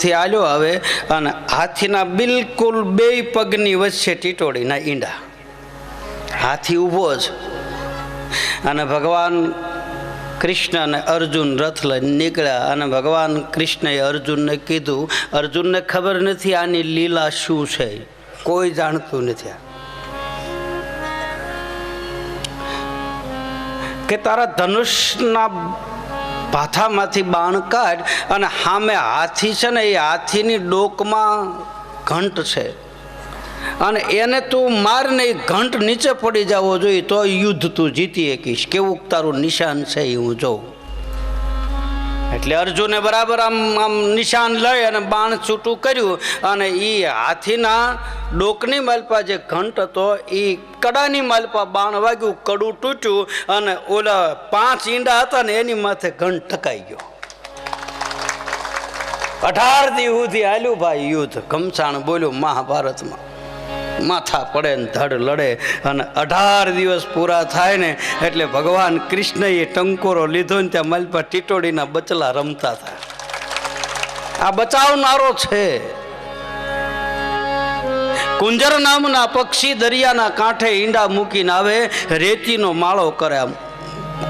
અહીંથી આલ્યો આવે અને હાથીના બિલકુલ બે પગની વચ્ચે ટીટોડીના ઈંડા. હાથી ઊભો છે અને ભગવાન કૃષ્ણ અને અર્જુન રથ લઈને નીકળ્યા. અને ભગવાન કૃષ્ણએ અર્જુનને કીધું, અર્જુનને ખબર નથી આની લીલા શું છે, કોઈ જાણતું નથી, કે તારા ધનુષના ભાથામાંથી બાણ કાઢ અને સામે હાથી છે ને એ હાથીની ડોકમાં ઘંટ છે અને એને તું માર ને એ ઘંટ નીચે પડી જવો જોઈએ તો યુદ્ધ તું જીતી શકીશ. કેવું તારું નિશાન છે એ હું જોઉં. એટલે અર્જુને બરાબર આમ નિશાન લઈ અને બાણ છૂટું કર્યું અને એ હાથીના ડોકની માલપા જે ઘંટ હતો એ કડાની માલપા બાણ વાગ્યું, કડું તૂટ્યું અને ઓલા 5 ઈંડા હતા ને એની માથે ઘંટ ઠકાઈ ગયો. 18 દી સુધી હાલ્યું ભાઈ યુદ્ધ. ઘમસાણ બોલ્યું મહાભારતમાં, માથા પડે ને ધડ લડે અને 18 દિવસ પૂરા થાય ને એટલે ભગવાન કૃષ્ણએ ટંકોરો લીધો ને ત્યાં માલપા ટીટોડીના બચલા રમતા હતા. આ બચાવનારો છે. કુંજર નામના પક્ષી દરિયાના કાંઠે ઈંડા મૂકીને આવે, રેતીનો માળો કરે,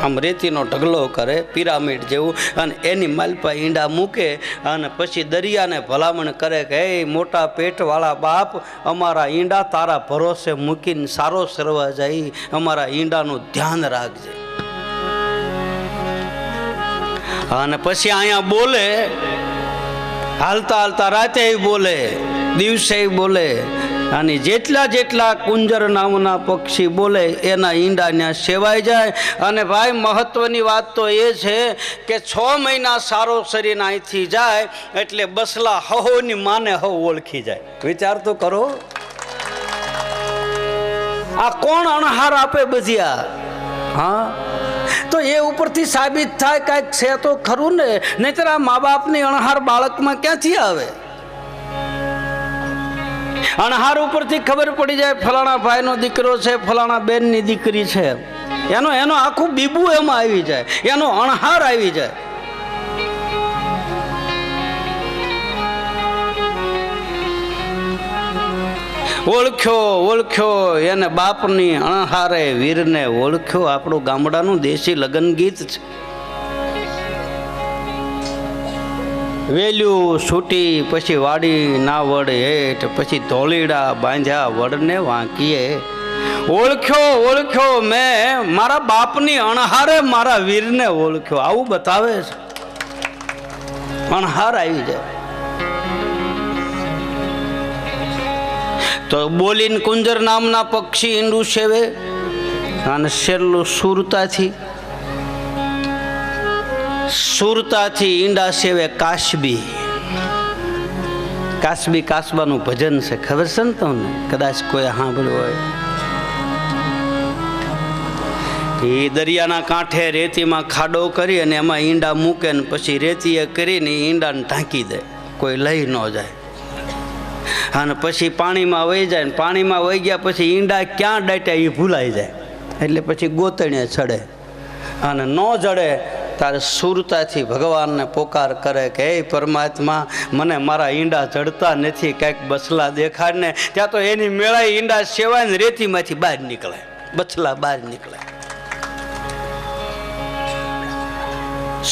આમ રેતીનો ઢગલો કરે પિરામિડ જેવું, અને એની માલપા ઈંડા મૂકે અને પછી દરિયાને ભલામણ કરે કે હે મોટા પેટવાળા બાપ, અમારા ઈંડા તારા ભરોસે મૂકીને સારો સરવા જાય, અમારા ઈંડાનું ધ્યાન રાખજે. અને પછી અહીંયા બોલે, હાલતા હાલતા રાતે બોલે, દિવસે બોલે, અને જેટલા જેટલા કુંજર નામના પક્ષી બોલે એના ઈંડા ત્યાં સેવાઈ જાય. અને ભાઈ મહત્વની વાત તો એ છે કે 6 મહિના સારો શરીર અહીંથી જાય એટલે બસલા હહોની માને હો ઓળખી જાય. વિચાર તો કરો, આ કોણ અણહાર આપે બધિયા? હા, તો એ ઉપરથી સાબિત થાય કાંઈક છે તો ખરું ને, નહીતર આ મા બાપની અણહાર બાળકમાં ક્યાંથી આવે? અણહાર ઉપરથી ખબર પડી જાય ફલાણા ભાઈનો દીકરો છે, ફલાણા બેનની દીકરી છે, એનો આખું બીબું એમાં આવી જાય, એનો અણહાર આવી જાય. ઓળખ્યો એને બાપની અણહારે વીરને ઓળખ્યો. આપણું ગામડાનું દેશી લગ્ન ગીત છે. વેલ્યું છૂટી પછી વાડી ના વડ હેઠ, પછી ધોળીડા બાંધ્યા વડને વાંકીએ. ઓળખ્યો મેં મારા બાપની અણહારે મારા વીરને ઓળખ્યો. આવું બતાવે છે. અણહાર આવી જાય તો બોલીને કુંજર નામના પક્ષી ઈંડું સેવે અને છેલ્લું સુરતાથી ઈંડા સેવે કાસબી. કાસબાનું ભજન છે, ખબર છે ને તમને? કદાચ કોઈ સાંભળ્યું હોય. એ દરિયાના કાંઠે રેતીમાં ખાડો કરી અને એમાં ઈંડા મૂકે ને પછી રેતીએ કરીને ઈંડાને ઢાંકી દે, કોઈ લઈ ન જાય. અને પછી પાણીમાં વહી જાય ને પાણીમાં વહી ગયા પછી ઈંડા ક્યાં દાટ્યા એ ભૂલાઈ જાય. એટલે પછી ગોતણે ચડે અને ન જડે તારે સુરતાથી ભગવાનને પોકાર કરે કે હે પરમાત્મા, મને મારા ઈંડા જડતા નથી, કંઈક બસલા દેખાડ ને. ત્યાં તો એની મેળાએ ઈંડા સેવાય ને રેતીમાંથી બહાર નીકળે, બચલા બહાર નીકળે.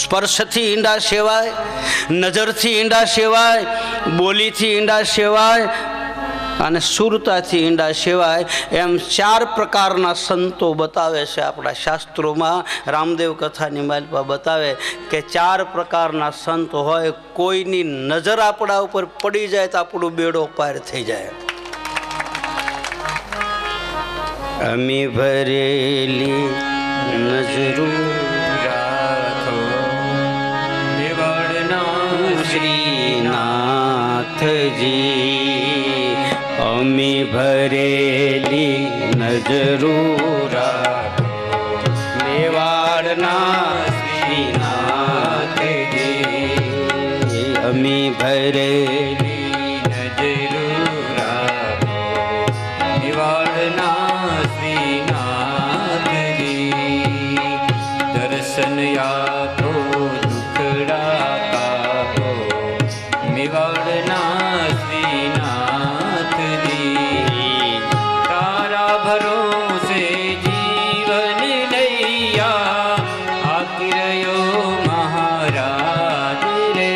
સ્પર્શથી ઈંડા સેવાય, નજરથી ઈંડા સેવાય, બોલીથી ઈંડા સેવાય અને સુરતાથી ઈંડા સેવાય. એમ 4 પ્રકારના સંતો બતાવે છે આપણા શાસ્ત્રોમાં. રામદેવ કથાની માલપા બતાવે કે 4 પ્રકારના સંત હોય. કોઈની નજર આપણા ઉપર પડી જાય તો આપણું બેડો પાર થઈ જાય. અમી ભરેલી નજરો શ્રીનાથજી, અમી ભરેલી નજરો રાખો મેવાડના શ્રીનાથજી, અમી ભરેલી નજરો રાખો મેવાડના શ્રીનાથજી. દર્શન આપો દુખડા કાપો મેવાડ મેવાડના શ્રીનાથજી તારા ભરોસે જીવન નૈયા આખી રહ્યો મહારાજ રે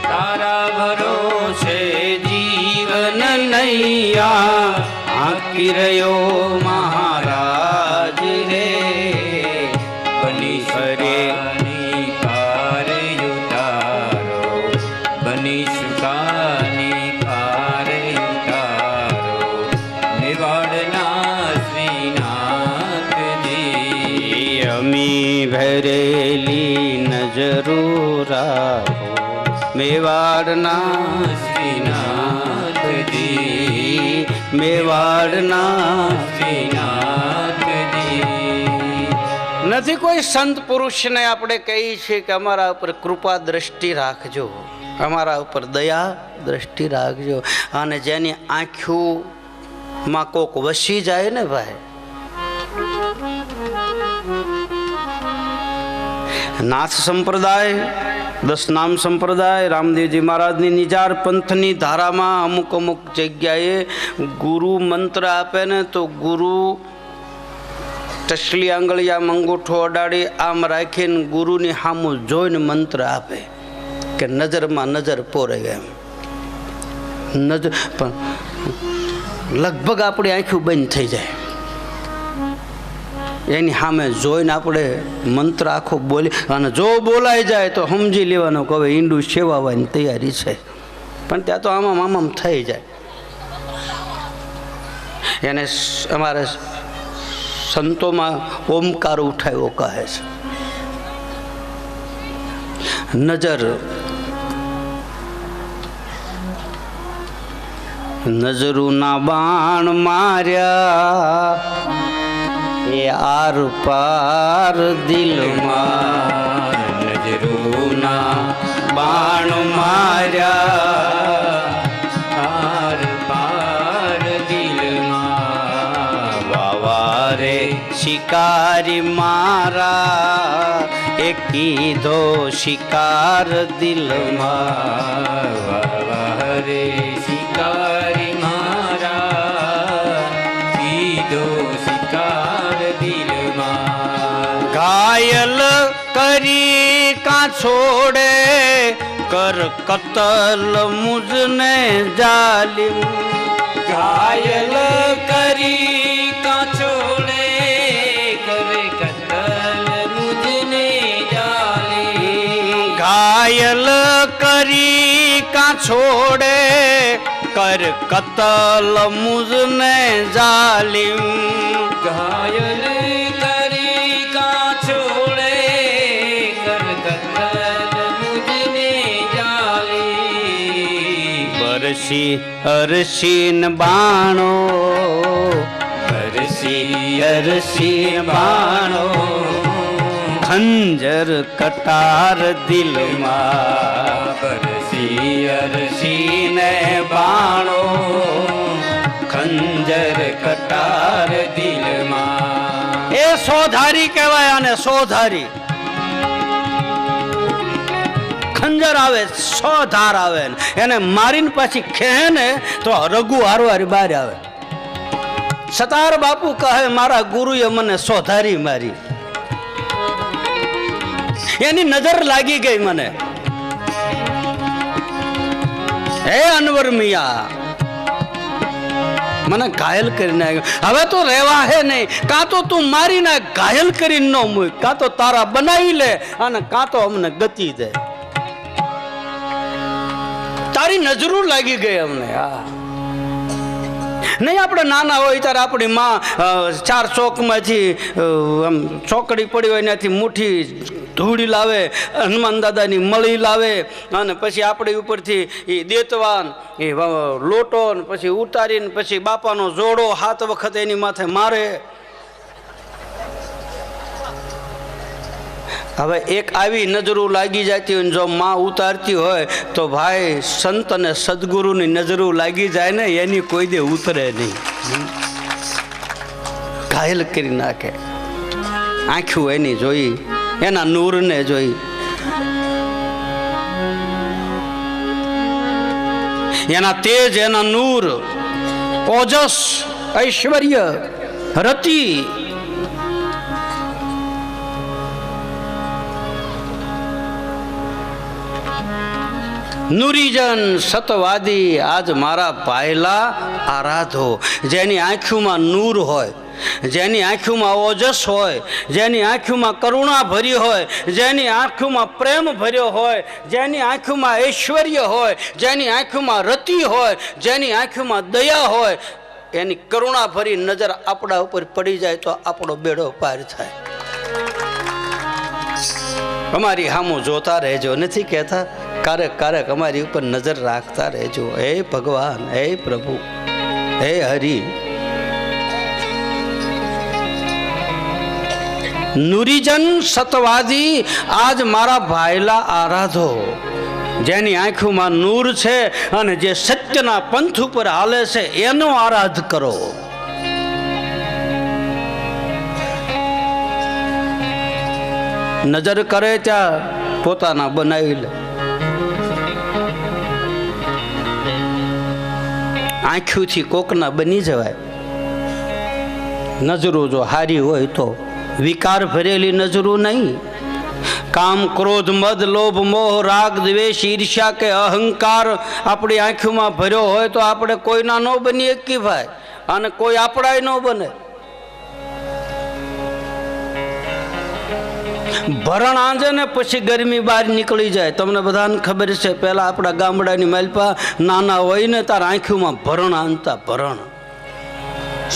તારા ભરોસે જીવન નૈયા આખી રહ્યો મહારાજ રે બની સરેની કાર યુતારો બની સુકાની કાર યુતારો મેવાડના શ્રીનાથજી અમી ભરેલી નજરો રાખો મેવાડના શ્રીનાથજી મેવાડના શ્રીનાથજી નથી કોઈ સંત પુરુષને આપણે કહીએ છીએ કે અમારા ઉપર કૃપા દ્રષ્ટિ રાખજો, અમારા ઉપર દયા દ્રષ્ટિ રાખજો. અને જેની આંખોમાં કોક વસી જાય ને ભાઈ, નાથ સંપ્રદાય, દસનામ સંપ્રદાય, રામદેવજી મહારાજની નિજાર પંથની ધારામાં અમુક અમુક જગ્યાએ ગુરુ મંત્ર આપે ને તો ગુરુ ટસલી આંગળીયા અંગૂઠો અડાડી આમ રાખીને ગુરુની સામું જોઈને મંત્ર આપે કે નજરમાં નજર પોરે એમ. નજર પણ લગભગ આપણી આંખો બંધ થઈ જાય, એની સામે જોઈને આપણે મંત્ર આખો બોલી, અને જો બોલાઈ જાય તો સમજી લેવાનું કે હવે ઈંડું સેવાવાની તૈયારી છે. પણ ત્યાં તો આમામ થઈ જાય. એને અમારે સંતોમાં ઓમકાર ઉઠાવ્યો કહે છે. નજરુના બાણ માર્યા એ આર પાર દિલમાં, નજરોના બાણ માર્યા આર પાર દિલમાં, વાવારે શિકારી મારા એ કીધો શિકાર દિલમાં, વાવારે શિકારી મારા કીધો શિકાર દિલમાં, ઘાયલ કરી કા છોડે કર કતલ મુજને જાલિમ, ઘાયલ કરી કા છોડે કરે કતલ મુજને જાલિમ, ઘાયલ કરી કા છોડે કર કતલ મુજને જાલિમ, ઘાયલ કરી કા છોડે કર કતલ મુજને જાલિમ, બરસી અરસીન બાણો, બરસી અરસીન બાણો, ખંજર કટાર દિલમાં, બરસી અરસીને બાણો, ખંજર કટાર દિલમાં, એ સોધારી કહેવાય. અને સોધારી ખંજર આવે, સોધાર આવે, એને મારીને પાછી ખેહે ને તો રઘુ હારવારી બહાર આવે. સતાર બાપુ કહે મારા ગુરુએ મને સોધારી મારી, એની નજર લાગી ગઈ મને. હે અનવર મિયા મને ઘાયલ કરી નાખ્યો, હવે તો રહેવા હે નહીં. કાં તો તું મારીને ઘાયલ કરીને ન મૂક, કાં તો તારા બનાવી લે અને કાં તો અમને ગતિ દે. તારી નજરો લાગી ગઈ અમને. હા નહીં, આપણે નાના હોય ત્યારે આપણી માં ચાર ચોકમાંથી આમ ચોકડી પડી હોય ત્યાંથી મુઠ્ઠી ધૂળી લાવે, હનુમાન દાદાની મળી લાવે, અને પછી આપણી ઉપરથી એ દેતવાન એ લોટો પછી ઉતારીને પછી બાપાનો જોડો 7 વખત એની માથે મારે. હવે એક આવી નજરો લાગી જતી હોય, જો માં ઉતારતી હોય તો ભાઈ સંત અને સદગુરુની નજરો લાગી જાય ને એની કોઈ દે ઉતરે નહીં, ઘાયલ કરી નાખે. આંખું એની જોઈ, એના નૂરને જોઈ. એના તેજ, એના નૂર, ઓજસ, ઐશ્વર્ય, રતિ, નુરીજન સતવાદી આજ મારા ભાયલા આરાધો. જેની આંખોમાં નૂર હોય, જેની આંખોમાં ઓજસ હોય, જેની આંખોમાં કરુણા ભરી હોય, જેની આંખોમાં પ્રેમ ભર્યો હોય, જેની આંખોમાં ઐશ્વર્ય હોય, જેની આંખોમાં રતિ હોય, જેની આંખોમાં દયા હોય, એની કરુણા ભરી નજર આપણા ઉપર પડી જાય તો આપણો બેડો પાર થાય. અમારી સામું જોતા રહેજો, નથી કહેતા? ક્યારેક ક્યારેક અમારી ઉપર નજર રાખતા રહેજો. હે ભગવાન, હે પ્રભુ, હે હરિ. નુરીજન સતવાદી આજ મારા ભાયલા આરાધો. જેની આંખોમાં નૂર છે અને જે સત્યના પંથ ઉપર હાલે છે એનો આરાધ કરો. નજર કરે ત્યાં પોતાના બનાવી લે. આંખોથી કોકના બની જવાય. નજરો જો હારી હોય તો, વિકાર ભરેલી નજરો નહીં. કામ, ક્રોધ, મદ, લોભ, મોહ, રાગ, દ્વેષ, ઈર્ષ્યા કે અહંકાર આપણી આંખોમાં ભર્યો હોય તો આપણે કોઈના ન બની શકી ભાઈ, અને કોઈ આપણાય ન બને. ભરણ આંજે ને પછી ગરમી બહાર નીકળી જાય. તમને બધાને ખબર છે, પહેલા આપણા ગામડાની માલપા નાના હોય ને તાર આંખોમાં ભરણ આનતા. ભરણ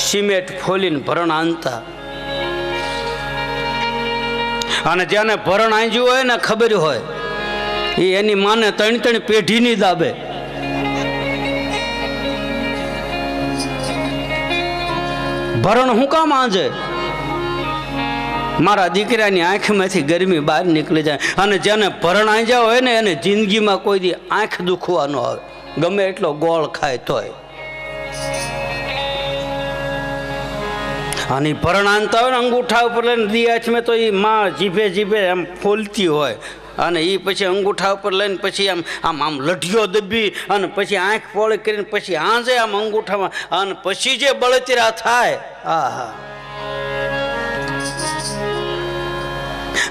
સિમેન્ટ ફોલીને ભરણ આનતા. અને જેને ભરણ આંજ્યું હોય ને ખબર હોય એ એની માને 3 પેઢીની દાબે. ભરણ હું કામ આંજે? મારા દીકરાની આંખમાંથી ગરમી બહાર નીકળી જાય. અને જેને ભરણ આંજ્યા હોય ને એને જિંદગીમાં કોઈ દી આંખ દુખવા ન આવે, ગમે એટલો ગોળ ખાય તોય. અને ભરણ આનતા હોય ને અંગૂઠા ઉપર લઈને દિયાચમાં તો એ માં જીભે જીભે એમ ફોલતી હોય, અને એ પછી અંગૂઠા ઉપર લઈને પછી આમ આમ આમ લઢિયો દબી અને પછી આંખ પોળી કરીને પછી આંજે આમ અંગૂઠામાં, અને પછી જે બળતરા થાય, આહા.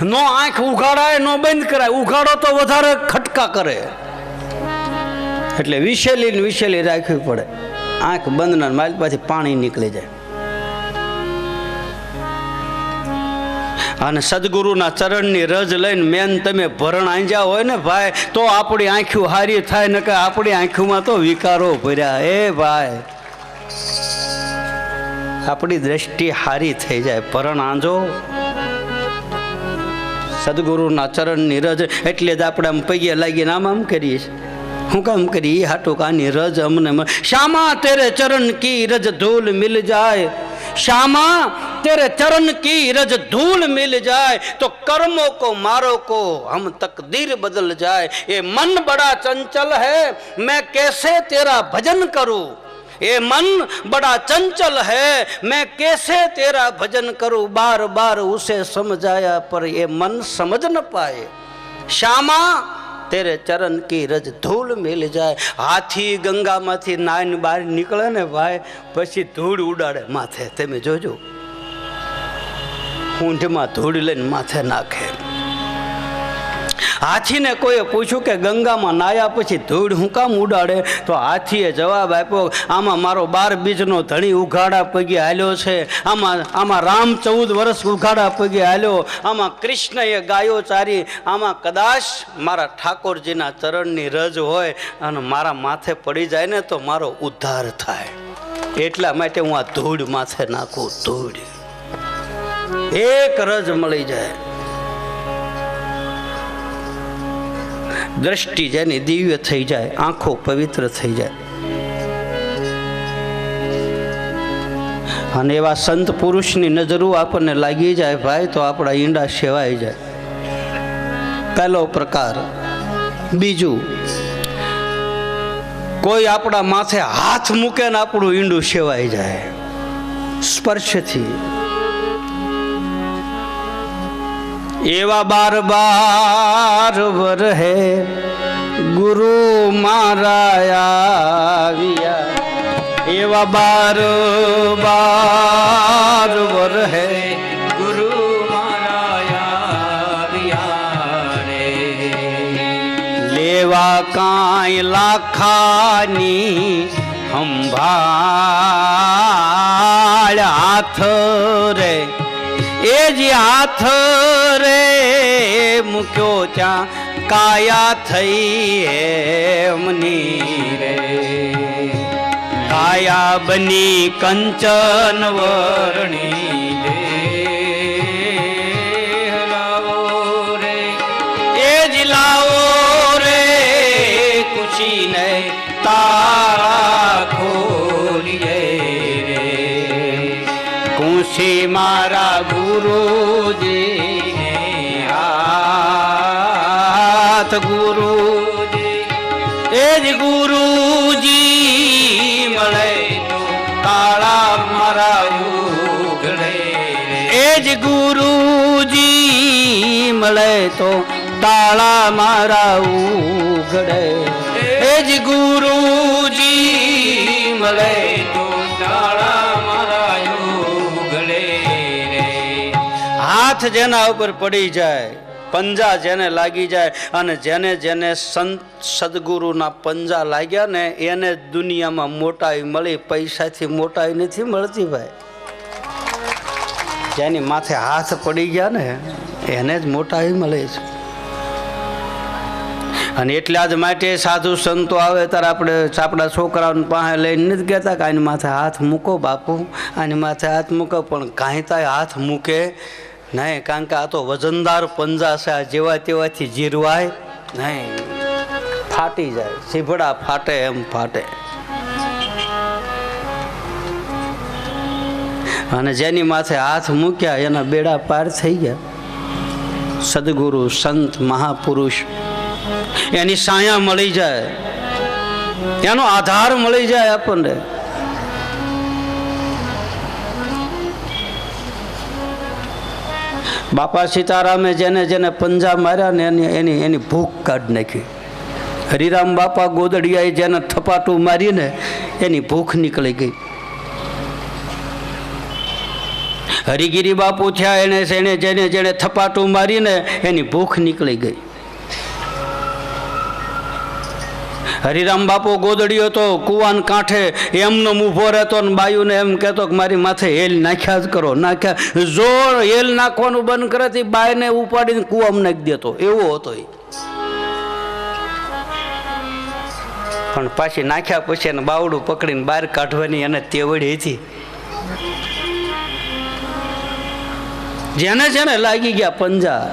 નો આંખ ઉઘાડાય, નો બંધ કરાય. ઉઘાડો તો વધારે ખટકા કરે. એટલે વિશેલી રાખવી પડે. આંખ બંધ ના માલપાથી પાણી નીકળી જાય. અને સદગુરુના ચરણની રજ લઈને મેન તમે ભરણ આંજ્યા હોય ને ભાઈ, તો આપણી આંખો હારી થાય. ને કે આપણી આંખોમાં તો વિકારો ભર્યા. એ ભાઈ, આપણી દ્રષ્ટિ હારી થઈ જાય. ભરણ આંજો સદગુરુના ચરણની રજ. એટલે જ આપણે આમ પૈયે લાગીને આમ કરીએ છીએ. હું કામ કરી? એ હાટું કાની રજ અમને. શ્યામા તેરે ચરણ કી રજ ધૂલ મિલ જાય, श्यामा तेरे चरण की रज धूल मिल जाए तो कर्मों को मारो को हम तकदीर बदल जाए। ये मन बड़ा चंचल है मैं कैसे तेरा भजन करूं, ये मन बड़ा चंचल है मैं कैसे तेरा भजन करूं। बार बार उसे समझाया पर ये मन समझ न पाए। श्यामा तेरे चरण की रज धूल मिल जाए। हाथी गंगा माथी नाइन बार निकले ने भाई पछी धूल उड़ाड़े माथे। तेमे जोजो ऊंट में धूल लईने माथे नाखे। हाथी ने कोई पूछू के गंगा में नाया पछी धूल हूँ काम उड़ाड़े तो हाथीए जवाब आप्यो आमा मारो 12 बीजनो धणी उघाड़ा पगे हाल्यो छे। आमा राम 14 वर्ष उघाड़ा पगे हाल्यो। आमा कृष्ण ए गायो चारी। आमा कदाच मारा ठाकोरजीना चरणनी रज होय अने मारा माथे पड़ी जाए ने तो मारो उद्धार थाय। एटला माटे हूँ आ धूळ माथे नाखूं। धूळ एक रज मळी जाए। दृष्टि जेनी दिव्य थई जाए, आंखों पवित्र थई जाए। अने एवा संत पुरुषनी नजरों आपने लागी जाए भाई तो आपड़ा ईंडा सेवाई जाए। पहलो प्रकार। बीजू कोई आपड़ा माथे हाथ मूके ने आपड़ू ईंडू सेवाई जाए स्पर्श थी। एवा बार बार वर है ગુરુ મારા આવ્યા એવા બાર બાર વરહે ગુરુ મારા રે લેવા કાંઈ લાખાની સંભાળ હાથ રે એ જે હાથ રે મૂક્યો ત્યાં કાયા થઈ એમની રે કાયા બની કંચન વર્ણી દેહ લાવો રે એ જ લાવો રે કુશીને તારા ખોલીએ રે કુશી મારા ગુરુજીને હાથ ગુરુજી એ જ ગુરુજી મળે તો તાળા મારા ઉઘડે રે એ જ ગુરુજી મળે તો તાળા મારા ઉઘડે એ જ ગુરુજી મળે તો તાળા મારા ઉઘડે રે હાથ જેના ઉપર પડી જાય પંજા જેને લાગી જાય અને જેને જેને સંત સદગુરુના પંજા લાગ્યા ને એને દુનિયામાં મોટાઈ મળી પૈસાથી મોટાઈ નથી મળતી ભાઈ જેની માથે હાથ પડી ગયા ને એને જ મોટાઈ મળે છે અને એટલા જ માટે સાધુ સંતો આવે ત્યારે આપણે આપણા છોકરાઓને પાસે લઈને નથી કહેતા કે આની માથે હાથ મૂકો બાપુ આની માથે હાથ મૂકો પણ કાંઈ તાય હાથ મૂકે નહીં કારણ કે આ તો વજનદાર પંજા છે આ જેવા તેવાથી જીરવાય નહીં ફાટી જાય સીભડા ફાટે એમ ફાટે અને જેની માથે હાથ મૂક્યા એના બેડા પાર થઈ ગયા સદગુરુ સંત મહાપુરુષ એની સાયા મળી જાય એનો આધાર મળી જાય આપણને બાપા સીતારામે જેને જેને પંજા માર્યા ને એની ભૂખ કાઢી નાખી હરિરામ બાપા ગોદડિયાએ જેને થપાટું મારીને એની ભૂખ નીકળી ગઈ હરિગીરી બાપુ થયા એને જેને જેને થપાટું મારીને એની ભૂખ નીકળી ગઈ હરિરામ બાપુ ગોદડિયો તો કુવાન કાંઠે એમનો ઊભો રહેતો ને બાયુને એમ કહેતો કે મારી માથે હેલ નાખ્યા જ કરો નાખ્યા જોર હેલ નાખવાનું બંધ કરે બાયને ઉપાડીને કુવામાં નાખી દેતો એવો હતો એ પણ પાછી નાખ્યા પછી એને બાવડું પકડીને બહાર કાઢવાની એને તેવડી હતી જેને જેને લાગી ગયા પંજા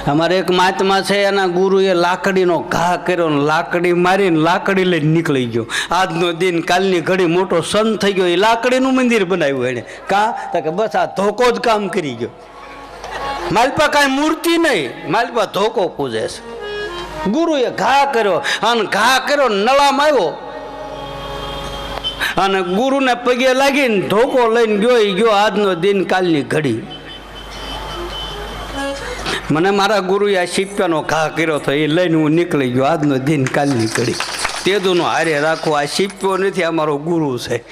અમારે એક મહાત્મા છે એના ગુરુએ લાકડીનો ઘા કર્યો ને લાકડી મારીને લાકડી લઈને નીકળી ગયો આજનો દિન કાલની ઘડી મોટો સંત થઈ ગયો એ લાકડીનું મંદિર બનાવ્યું એને તો કે બસ આ ધોકો જ કામ કરી ગયો માલપા કાંઈ મૂર્તિ નહીં માલપા ધોકો પૂજે છે ગુરુએ ઘા કર્યો અને ઘા કર્યો નળામાં આવ્યો અને ગુરુને પગે લાગીને ધોકો લઈને ગયો આજનો દિન કાલની ઘડી મને મારા ગુરુએ આ શીપ્યાનો ઘા કર્યો હતો એ લઈને હું નીકળી ગયો આજનો દિન કાલની ઘડી તેદુનો હારે રાખો આ શીપ્યો નથી આ મારો ગુરુ છે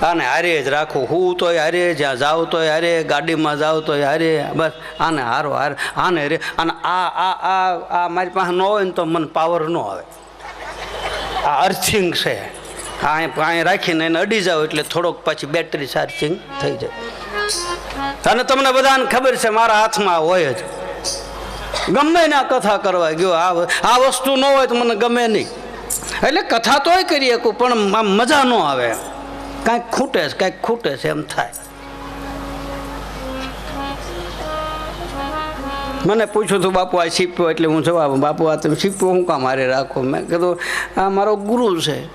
આને હારે જ રાખો હું તોય હારે જ્યાં જાવ તોય હારે ગાડીમાં જાવ તોય હારે બસ આને હારો હારે આને રે અને આ મારી પાસે ન હોય ને તો મને પાવર ન આવે આ અર્થિંગ છે અહીં રાખીને એને અડી જાવ એટલે થોડોક પછી બેટરી ચાર્જિંગ થઈ જાય અને તમને બધાને ખબર છે મારા હાથમાં હોય જ ગમે ના કથા કરવા ગયો આ વસ્તુ ન હોય તો મને ગમે નહીં એટલે કથા તોય કરી શકું પણ મજા ન આવે કાંઈક ખૂટે છે એમ થાય મને પૂછ્યું હતું બાપુ આ શીપ્યો એટલે હું જવાબ બાપુ આ તમે શીપ્યો હું કામ મારે રાખો મેં કીધું આ મારો ગુરુ છે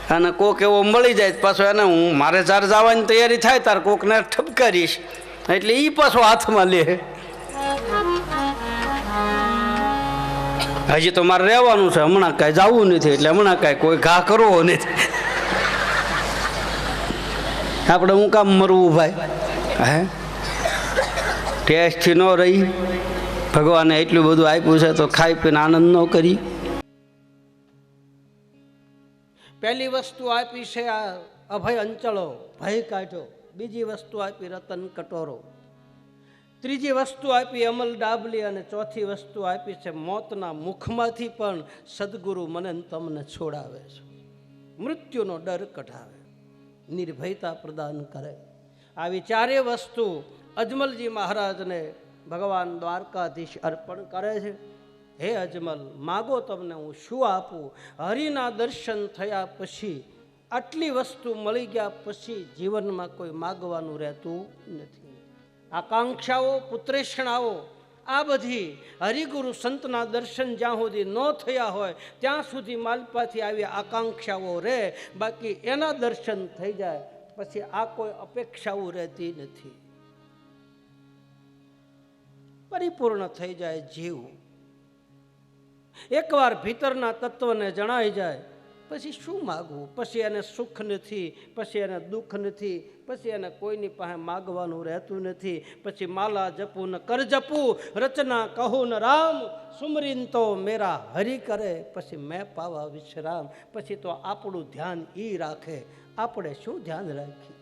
અને કોક એવો મળી જાય પાછો એને હું મારે જ્યારે જવાની તૈયારી થાય ત્યારે કોકને ઠપકારીશ એટલે એ પાછો હાથમાં લે હજી તો મારે રહેવાનું છે હમણાં કાંઈ જવું નથી એટલે હમણાં કાંઈ કોઈ ઘા કરવો નથી આપણે હું કામ મરવું ભાઈ હે ટેસ્ટથી ન રહી, ભગવાને એટલું બધું આપ્યું છે તો ખાઈ પીને આનંદ ન કરી. પહેલી વસ્તુ આપી છે આ અભય અંચળો, ભય કાઢ્યો. બીજી વસ્તુ આપી રતન કટોરો. ત્રીજી વસ્તુ આપી અમલ ડાબલી. અને ચોથી વસ્તુ આપી છે મોતના મુખમાંથી પણ સદગુરુ મને તમને છોડાવે છે, મૃત્યુનો ડર કઢાવે, નિર્ભયતા પ્રદાન કરે. આવી ચારેય વસ્તુ અજમલજી મહારાજને ભગવાન દ્વારકાધીશ અર્પણ કરે છે. હે અજમલ, માગો તમને હું શું આપું? હરિના દર્શન થયા પછી, આટલી વસ્તુ મળી ગયા પછી જીવનમાં કોઈ માગવાનું રહેતું નથી. આકાંક્ષાઓ, પુત્રેષણાઓ, આ બધી હરિગુરુ સંતના દર્શન જ્યાં સુધી ન થયા હોય ત્યાં સુધી માલપાથી આવી આકાંક્ષાઓ રહે. બાકી એના દર્શન થઈ જાય પછી આ કોઈ અપેક્ષાઓ રહેતી નથી. પરિપૂર્ણ થઈ જાય જીવ. એકવાર ભીતરના તત્વને જણાઈ જાય પછી શું માગવું? પછી એને સુખ નથી, પછી એને દુઃખ નથી, પછી એને કોઈની પાસે માગવાનું રહેતું નથી. પછી માલા જપું ન કર જપું, રચના કહું ન રામ, સુમરીન તો મેરા હરિ કરે, પછી મેં પાવા વિશ્રામ. પછી તો આપણું ધ્યાન ઈ રાખે, આપણે શું ધ્યાન રાખીએ?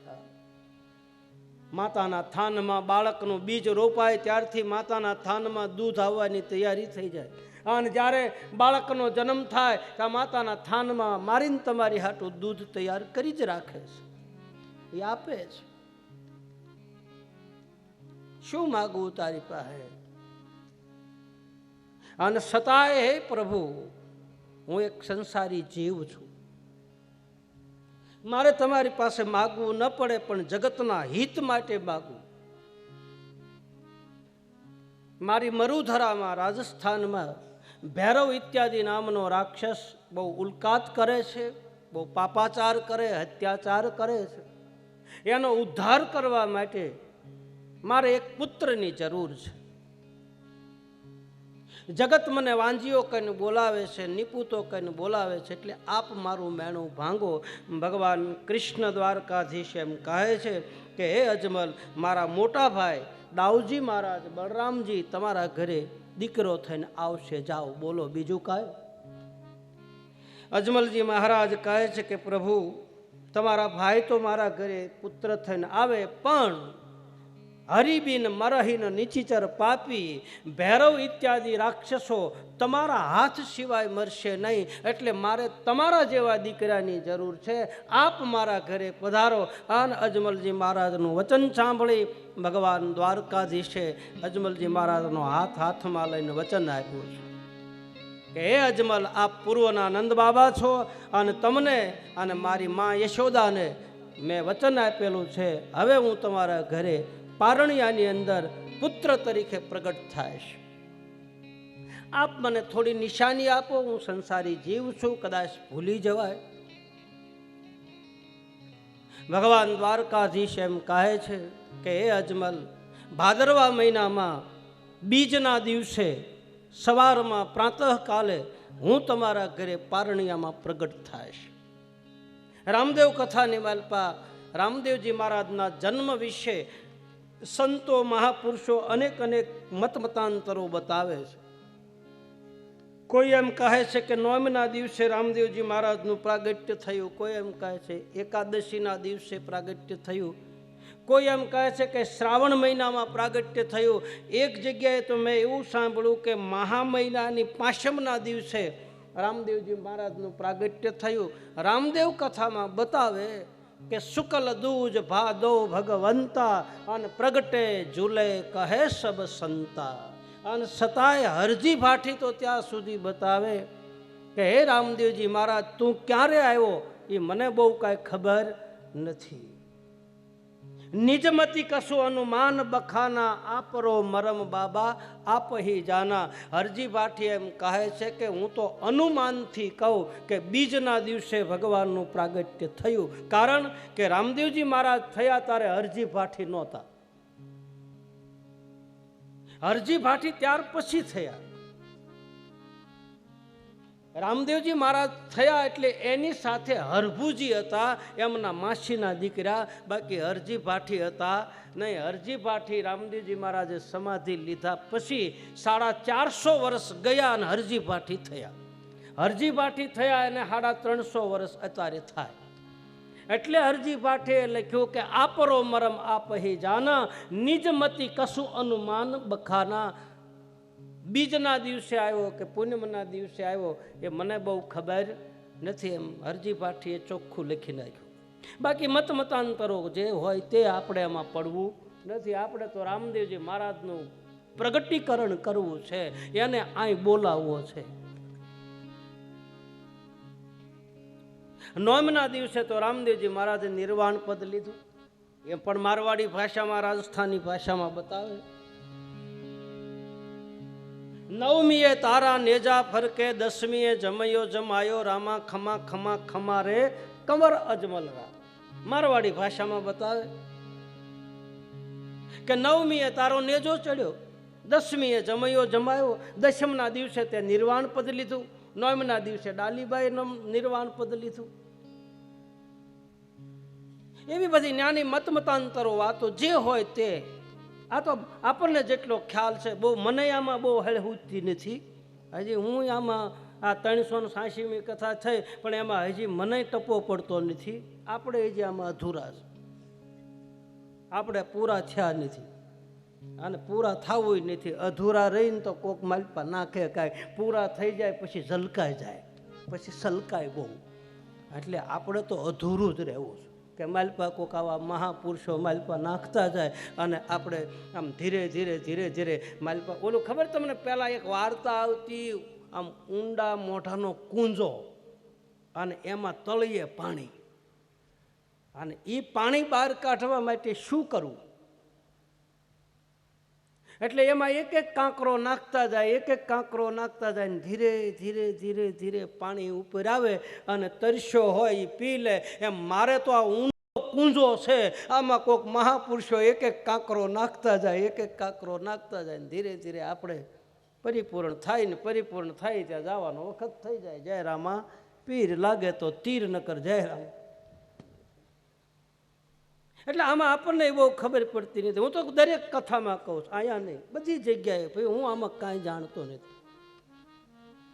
માતાના થાનમાં બાળકનું બીજ રોપાય ત્યારથી માતાના થાનમાં દૂધ આવવાની તૈયારી થઈ જાય. અને જ્યારે બાળકનો જન્મ થાય ત્યાં માતાના થાનમાં મારીને તમારી હાટું દૂધ તૈયાર કરી જ રાખે છે, એ આપે છે. શું માગવું તારી પાસે? અને છતાંય હે પ્રભુ, હું એક સંસારી જીવ છું, મારે તમારી પાસે માગવું ન પડે પણ જગતના હિત માટે માગવું. મારી મરુધરામાં, રાજસ્થાનમાં ભૈરવ ઇત્યાદિ નામનો રાક્ષસ બહુ ઉલ્કાત કરે છે, બહુ પાપાચાર કરે, અત્યાચાર કરે છે. એનો ઉદ્ધાર કરવા માટે મારે એક પુત્રની જરૂર છે. જગત મને વાંજીઓ કહીને બોલાવે છે, નિપુતો કહીને બોલાવે છે, એટલે આપ મારું મેણું ભાંગો. ભગવાન કૃષ્ણ દ્વારકાધીશ એમ કહે છે કે હે અજમલ, મારા મોટા ભાઈ દાઉજી મહારાજ, બલરામજી તમારા ઘરે દીકરો થઈને આવશે, જાઓ, બોલો બીજું કાંઈ? અજમલજી મહારાજ કહે છે કે પ્રભુ, તમારા ભાઈ તો મારા ઘરે પુત્ર થઈને આવે, પણ હરિબિન મરહીન નિચિચર પાપી ભૈરવ ઇત્યાદિ રાક્ષસો તમારા હાથ સિવાય મરશે નહીં. એટલે મારે તમારા જેવા દીકરાની જરૂર છે, આપ મારા ઘરે પધારો. અને અજમલજી મહારાજનું વચન સાંભળી ભગવાન દ્વારકાધીશે અજમલજી મહારાજનો હાથમાં લઈને વચન આપ્યું છે કે હે અજમલ, આપ પૂર્વના નંદ બાબા છો અને તમને અને મારી મા યશોદાને મેં વચન આપેલું છે, હવે હું તમારા ઘરે પારણિયાની અંદર પુત્ર તરીકે પ્રગટ થાય છે. આપ મને થોડી નિશાની આપો, હું સંસારી જીવ છું, કદાચ ભૂલી જવાય. ભગવાન દ્વારકાધીશ એમ કહે છે કે હે અજમલ, ભાદરવા મહિનામાં બીજના દિવસે સવારમાં પ્રાતઃકાલે હું તમારા ઘરે પારણિયામાં પ્રગટ થાય છે. રામદેવ કથાની માલપા રામદેવજી મહારાજના જન્મ વિશે સંતો મહાપુરુષો અનેક મતમતાંતરો બતાવે છે. કોઈ એમ કહે છે કે નોમના દિવસે રામદેવજી મહારાજનું પ્રાગટ્ય થયું, કોઈ એમ કહે છે એકાદશીના દિવસે પ્રાગટ્ય થયું, કોઈ એમ કહે છે કે શ્રાવણ મહિનામાં પ્રાગટ્ય થયું. એક જગ્યાએ તો મેં એવું સાંભળ્યું કે મહા મહિનાની પાંચમના દિવસે રામદેવજી મહારાજનું પ્રાગટ્ય થયું. રામદેવ કથામાં બતાવે કે શુક્લ દૂજ ભાદો ભગવંતા અને પ્રગટે ઝૂલે કહે સબ સંતા. અને છતાંય હરજી ભાઠી તો ત્યાં સુધી બતાવે કે હે રામદેવજી મહારાજ, તું ક્યારે આવ્યો એ મને બહુ કાંઈ ખબર નથી. નિજમતી કશું અનુમાન બખાના, આપરો મરમ બાબા આપ હી જાના. હરજી ભાઠી એમ કહે છે કે હું તો અનુમાનથી કહું કે બીજના દિવસે ભગવાનનું પ્રાગટ્ય થયું, કારણ કે રામદેવજી મહારાજ થયા ત્યારે હરજી ભાઠી નહોતા. હરજી ભાઠી ત્યાર પછી થયા. રામદેવજી મહારાજ થયા એટલે એની સાથે હરભુજી હતા, એમના માસીના દીકરા, બાકી હરજી ભાઠી હતા નહીં. હરજી ભાઠી રામદેવજી મહારાજે સમાધિ લીધા પછી 450 વર્ષ ગયા અને હરજી ભાઠી થયા. હરજી ભાઠી થયા એને 350 વર્ષ અત્યારે થાય. એટલે હરજી ભાઠે લખ્યું કે આપરો મરમ આપહી જાના, નિજમતી કશું અનુમાન બખાના. બીજના દિવસે આવ્યો કે પૂનમના દિવસે આવ્યો એ મને બહુ ખબર નથી, એમ હરજી ભાઠીએ ચોખ્ખું લખી નાખ્યું. બાકી મતાંતરો જે હોય તે આપણે એમાં પડવું નથી. આપણે તો રામદેવજી મહારાજનું પ્રગટીકરણ કરવું છે, એને અહીં બોલાવવો છે. નોમના દિવસે તો રામદેવજી મહારાજે નિર્વાણ પદ લીધું, એ પણ મારવાડી ભાષામાં, રાજસ્થાની ભાષામાં બતાવે. નવમીએ તારા નેજા ફરકે, દસમીએ જમયો જમાયો, રામા ખમા ખમા ખમા રે કંવર અજમલ રા. મારવાડી ભાષામાં બતાવે કે નવમીએ તારો નેજો ચડ્યો, દસમીએ જમયો જમાયો, દશમના દિવસે તે નિર્વાણ પદ લીધું, નવમના દિવસે ડાલીબાઈ નિર્વાણ પદ લીધું. એવી બધી નાની મતાંતરો વાતો જે હોય તે. આ તો આપણને જેટલો ખ્યાલ છે, બહુ મને આમાં બહુ હળહુતી નથી. હજી હું આમાં આ 386મી કથા થઈ પણ એમાં હજી મને ટપો પડતો નથી. આપણે હજી આમાં અધૂરા છે, આપણે પૂરા થયા નથી અને પૂરા થવું નથી. અધૂરા રહીને તો કોક માલપા નાખે કાંઈ, પૂરા થઈ જાય પછી ઝલકાઈ જાય, પછી સલકાય બહુ. એટલે આપણે તો અધૂરું જ રહેવું છે કે માલપા કોક આવા મહાપુરુષો માલપા નાખતા જાય અને આપણે આમ ધીરે ધીરે ધીરે ધીરે માલપા. ઓલું ખબર તમને પહેલાં એક વાર્તા આવતી, આમ ઊંડા મોઢાનો કૂંજો અને એમાં તળિયે પાણી, અને એ પાણી બહાર કાઢવા માટે શું કરવું? એટલે એમાં એક એક કાંકરો નાખતા જાય, એક એક કાંકરો નાખતા જાય ને ધીરે ધીરે ધીરે ધીરે પાણી ઉપર આવે અને તરસ્યો હોય એ પી લે. એમ મારે તો આ ઊંડો કૂંજો છે, આમાં કોઈક મહાપુરુષો એક એક કાંકરો નાખતા જાય, એક એક કાંકરો નાખતા જાય ને ધીરે ધીરે આપણે પરિપૂર્ણ થાય ને પરિપૂર્ણ થાય ત્યાં જવાનો વખત થઈ જાય. જય રામા પીર લાગે તો તીર નકર જય રામ. એટલે આમાં આપણને બહુ ખબર પડતી નથી. હું તો દરેક કથામાં કહું છું, અહીંયા નહીં, બધી જગ્યાએ. ભાઈ હું આમાં કાંઈ જાણતો નથી,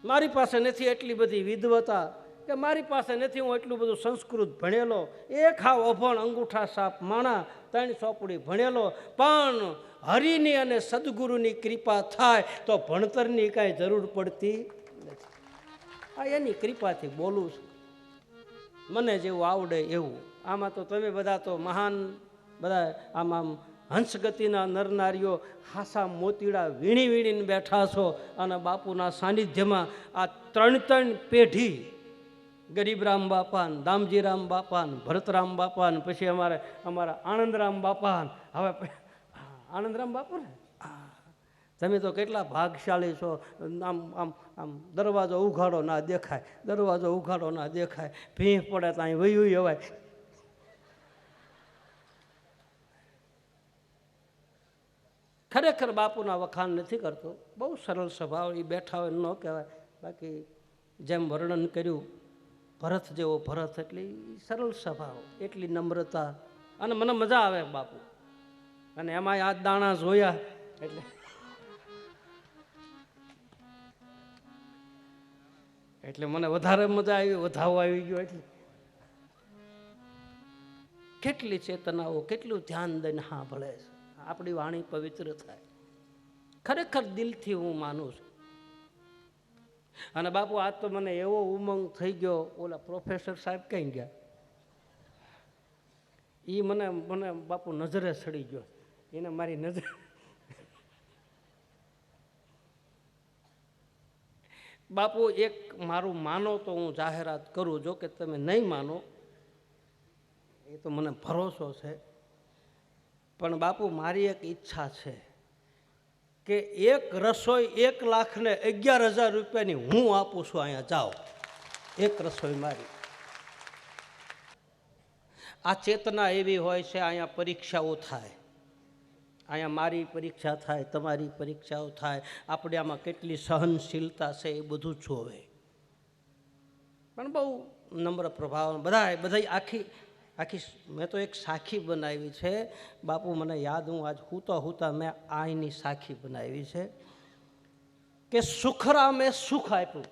મારી પાસે નથી એટલી બધી વિદ્વતા, કે મારી પાસે નથી હું એટલું બધું સંસ્કૃત ભણેલો. એક હાવ અભણ અંગૂઠા સાપ માણા, 3 ચોપડી ભણેલો. પણ હરિની અને સદગુરુની કૃપા થાય તો ભણતરની કાંઈ જરૂર પડતી નથી. આ એની કૃપાથી બોલું છું, મને જેવું આવડે એવું. આમાં તો તમે બધા તો મહાન, બધા આમાં હંસગતિના નરનારીઓ હાસા મોતીડા વીણી વીણીને બેઠા છો અને બાપુના સાનિધ્યમાં આ 3 પેઢી, ગરીબરામ બાપાન, દામજીરામ બાપાન, ભરતરામ બાપાન, પછી અમારા આનંદરામ બાપાન. હવે આનંદરામ બાપુ ને, તમે તો કેટલા ભાગશાળી છો. આમ આમ આમ દરવાજો ઉઘાડો ના દેખાય, દરવાજો ઉઘાડો ના દેખાય, ભીંહ પડે તો અહીં વયું અવાય. ખરેખર બાપુના વખાણ નથી કરતો, બહુ સરળ સ્વભાવ. એ બેઠા હોય ન કહેવાય. બાકી જેમ વર્ણન કર્યું ભરત જેવો ભરત, એટલે સરળ સ્વભાવ, એટલી નમ્રતા, અને મને મજા આવે બાપુ. અને એમાં આ દાણા જોયા એટલે મને વધારે મજા આવી, વધાવો આવી ગયો. એટલે કેટલી ચેતનાઓ, કેટલું ધ્યાન દઈને હા ભળે છે. આપણી વાણી પવિત્ર થાય, ખરેખર દિલથી હું માનું છું. અને બાપુ આજ તો મને એવો ઉમંગ થઈ ગયો. ઓલા પ્રોફેસર સાહેબ કઈ ગયા, એ મને મને બાપુ નજરે સડી ગયો. એને મારી નજર, બાપુ એક મારું માનો તો હું જાહેરાત કરું, જો કે તમે નહીં માનો એ તો મને ભરોસો છે. પણ બાપુ મારી એક ઈચ્છા છે કે એક રસોઈ 1,11,000 રૂપિયાની હું આપું છું. અહીંયા જાઓ, એક રસોઈ મારી. આ ચેતના એવી હોય છે. અહીંયા પરીક્ષાઓ થાય, અહીંયા મારી પરીક્ષા થાય, તમારી પરીક્ષાઓ થાય. આપણે આમાં કેટલી સહનશીલતા છે એ બધું જોવે. પણ બહુ નમ્ર પ્રભાવ બધા આખી આખી મેં તો એક સાખી બનાવી છે બાપુ, મને યાદ, હું આજ હુતા મેં આઈની સાખી બનાવી છે કે સુખરામે સુખ આપ્યું,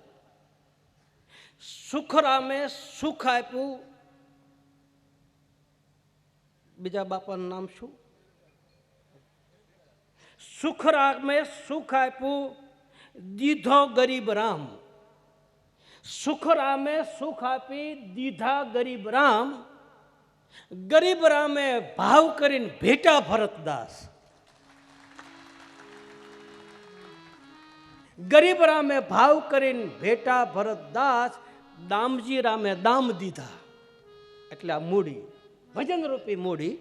સુખરામે સુખ આપ્યું. બીજા બાપાનું નામ શું? સુખરામે સુખ આપ્યું, દીધો ગરીબ રામ. સુખરામે સુખ આપી, દીધા ગરીબ રામ. ગરીબ રામે ભાવ કરીને ભેટા ભરતદાસ. ગરીબ રામે ભાવ કરીને ભેટા ભરતદાસ. દામજી રામે દામ દીધા, એટલે આ મૂડી, ભજન રૂપી મૂડી.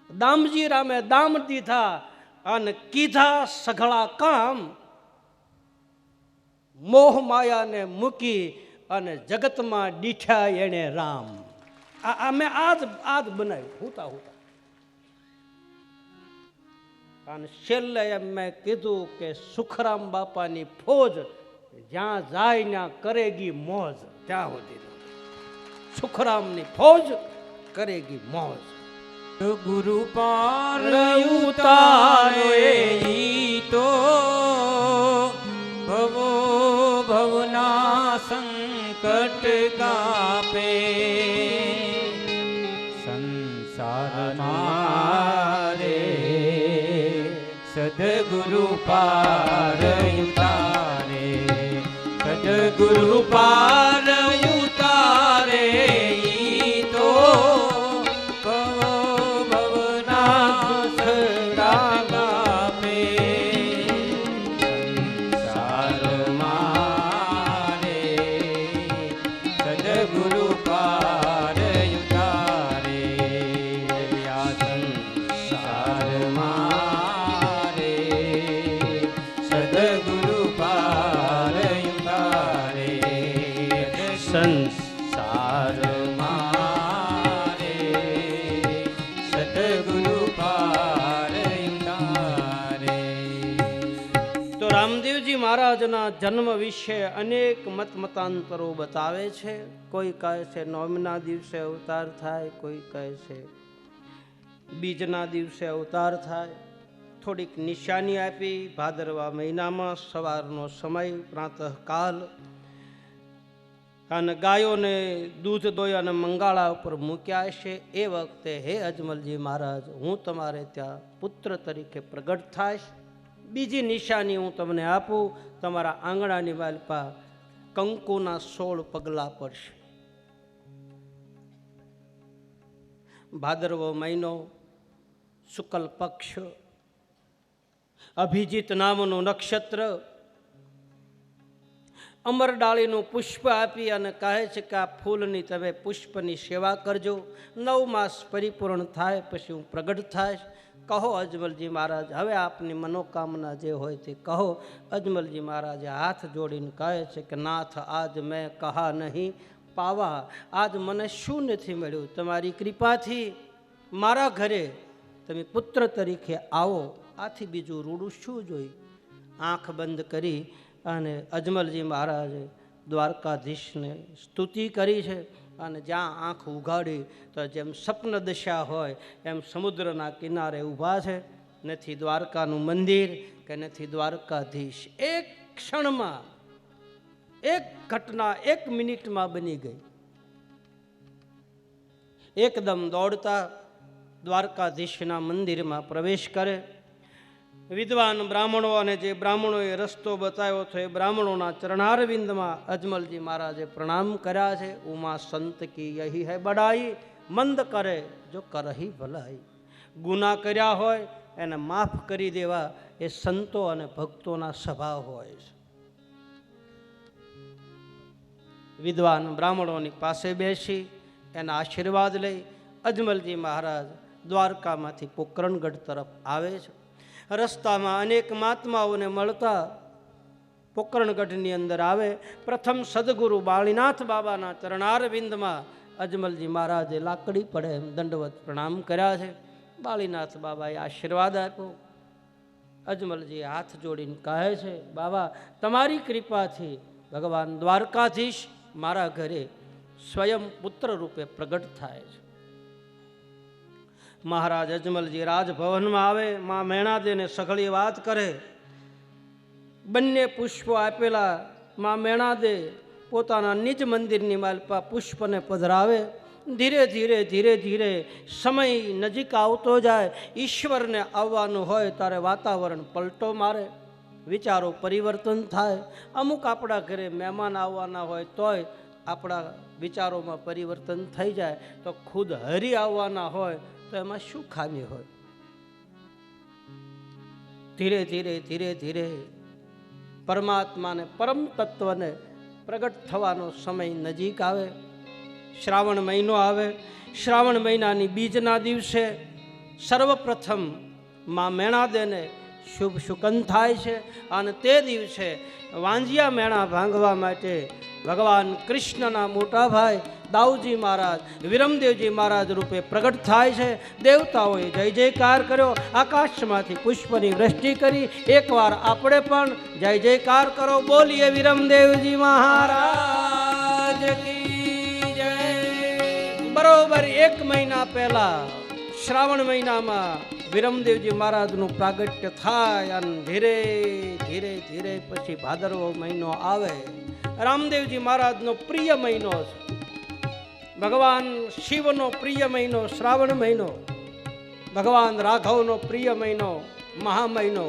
દામજી રામે દામ દીધા અને કીધા સઘળા કામ. મોહ માયાને મૂકી અને જગતમાં દીઠા એણે રામ. આ મેં આજ બનાવ્યું હુતા. અને છેલ્લે એમ મેં કીધું કે સુખરામ બાપાની ફોજ જ્યાં જાય ત્યાં કરેગી મોજ. ત્યાં સુધી સુખરામની ફોજ કરેગી મોજ. ગુરુ પાર ઉતારે ઈ તો ભવો ભવના સંકટ કાપે. સંસારમાં રે સદગુરુ પાર ઉતારે, સદગુરુ પાર ઉતારે ઈ તો મહારાજના જન્મ વિશે અનેક મતાંતરો બતાવે છે. કોઈ કહે છે નવમના દિવસે અવતાર થાય, કોઈ કહે છે બીજના દિવસે અવતાર થાય. થોડીક નિશાની આપી, ભાદરવા મહિનામાં સવારનો સમય, પ્રાતઃકાલ, અને ગાયોને દૂધ દોઈ અને મંગાળા ઉપર મૂક્યા છે. એ વખતે હે અજમલજી મહારાજ, હું તમારે ત્યાં પુત્ર તરીકે પ્રગટ થાશ. બીજી નિશાની હું તમને આપું, તમારા આંગણાની માલપા કંકુના 16 પગલા પડશે. ભાદરવો મહિનો, શુક્લ પક્ષ, અભિજીત નામનું નક્ષત્ર. અમરડાળીનું પુષ્પ આપી અને કહે છે કે આ ફૂલની તમે પુષ્પની સેવા કરજો. 9 માસ પરિપૂર્ણ થાય પછી હું પ્રગટ થાય. કહો અજમલજી મહારાજ, હવે આપની મનોકામના જે હોય તે કહો. અજમલજી મહારાજે હાથ જોડીને કહે છે કે નાથ, આજ મેં કહા નહીં પાવા. આજ મને શું નથી મળ્યું? તમારી કૃપાથી મારા ઘરે તમે પુત્ર તરીકે આવો. આથી બીજું રૂડું શું જોઈ? આંખ બંધ કરી અને અજમલજી મહારાજે દ્વારકાધીશને સ્તુતિ કરી છે. અને જ્યાં આંખ ઉઘાડી તો જેમ સ્વપ્ન દશા હોય એમ સમુદ્રના કિનારે ઊભા છે. નથી દ્વારકાનું મંદિર કે નથી દ્વારકાધીશ. એક ક્ષણમાં, એક ઘટના 1 મિનિટમાં બની ગઈ. એકદમ દોડતા દ્વારકાધીશના મંદિરમાં પ્રવેશ કરે. વિદ્વાન બ્રાહ્મણો અને જે બ્રાહ્મણોએ રસ્તો બતાવ્યો હતો એ બ્રાહ્મણોના ચરણારવિંદમાં અજમલજી મહારાજે પ્રણામ કર્યા છે. ઉમા સંત કી યહી હૈ બડાઈ, મંદ કરે જો કરહી ભલાઈ. ગુના કર્યા હોય એને માફ કરી દેવા એ સંતો અને ભક્તોના સ્વભાવ હોય છે. વિદ્વાન બ્રાહ્મણોની પાસે બેસી એના આશીર્વાદ લઈ અજમલજી મહારાજ દ્વારકામાંથી પોકરણગઢ તરફ આવે છે. રસ્તામાં અનેક મહાત્માઓને મળતા પોકરણગઢની અંદર આવે. પ્રથમ સદગુરુ બાળીનાથ બાબાના ચરણારવિંદમાં અજમલજી મહારાજે લાકડી પડે એમ દંડવત પ્રણામ કર્યા છે. બાળીનાથ બાબાએ આશીર્વાદ આપ્યો. અજમલજી હાથ જોડીને કહે છે, બાબા તમારી કૃપાથી ભગવાન દ્વારકાધીશ મારા ઘરે સ્વયં પુત્ર રૂપે પ્રગટ થાય છે. મહારાજ અજમલજી રાજભવનમાં આવે, માં મેણાદેને સઘળી વાત કરે. બંને પુષ્પો આપેલા માં મેણાદે પોતાના નિજ મંદિરની માલપા પુષ્પને પધરાવે. ધીરે ધીરે ધીરે ધીરે સમય નજીક આવતો જાય. ઈશ્વરને આવવાનું હોય ત્યારે વાતાવરણ પલટો મારે, વિચારો પરિવર્તન થાય. અમુક આપણા ઘરે મહેમાન આવવાના હોય તોય આપણા વિચારોમાં પરિવર્તન થઈ જાય. તો ખુદ હરી આવવાના હોય તો એમાં શું ખામી હોય? ધીરે ધીરે ધીરે ધીરે પરમાત્માને પરમ તત્વને પ્રગટ થવાનો સમય નજીક આવે. શ્રાવણ મહિનો આવે. શ્રાવણ મહિનાની બીજના દિવસે સર્વપ્રથમ માં મેણાદેને શુભ શુકન થાય છે. અને તે દિવસે વાંજિયા મેણા ભાંગવા માટે ભગવાન કૃષ્ણના મોટા ભાઈ દાઉજી મહારાજ વિરમદેવજી મહારાજ રૂપે પ્રગટ થાય છે. દેવતાઓએ જય જયકાર કર્યો, આકાશમાંથી પુષ્પની વૃષ્ટિ કરી. એકવાર આપણે પણ જય જયકાર કરો, બોલીએ વિરમદેવજી મહારાજ કી જય. બરોબર 1 મહિના પહેલા શ્રાવણ મહિનામાં વિરમદેવજી મહારાજનું પ્રાગટ્ય થાય અને ધીરે ધીરે ધીરે પછી ભાદરવો મહિનો આવે. રામદેવજી મહારાજનો પ્રિય મહિનો છે. ભગવાન શિવનો પ્રિય મહિનો શ્રાવણ મહિનો, ભગવાન રાઘવનો પ્રિય મહિનો મહા મહિનો.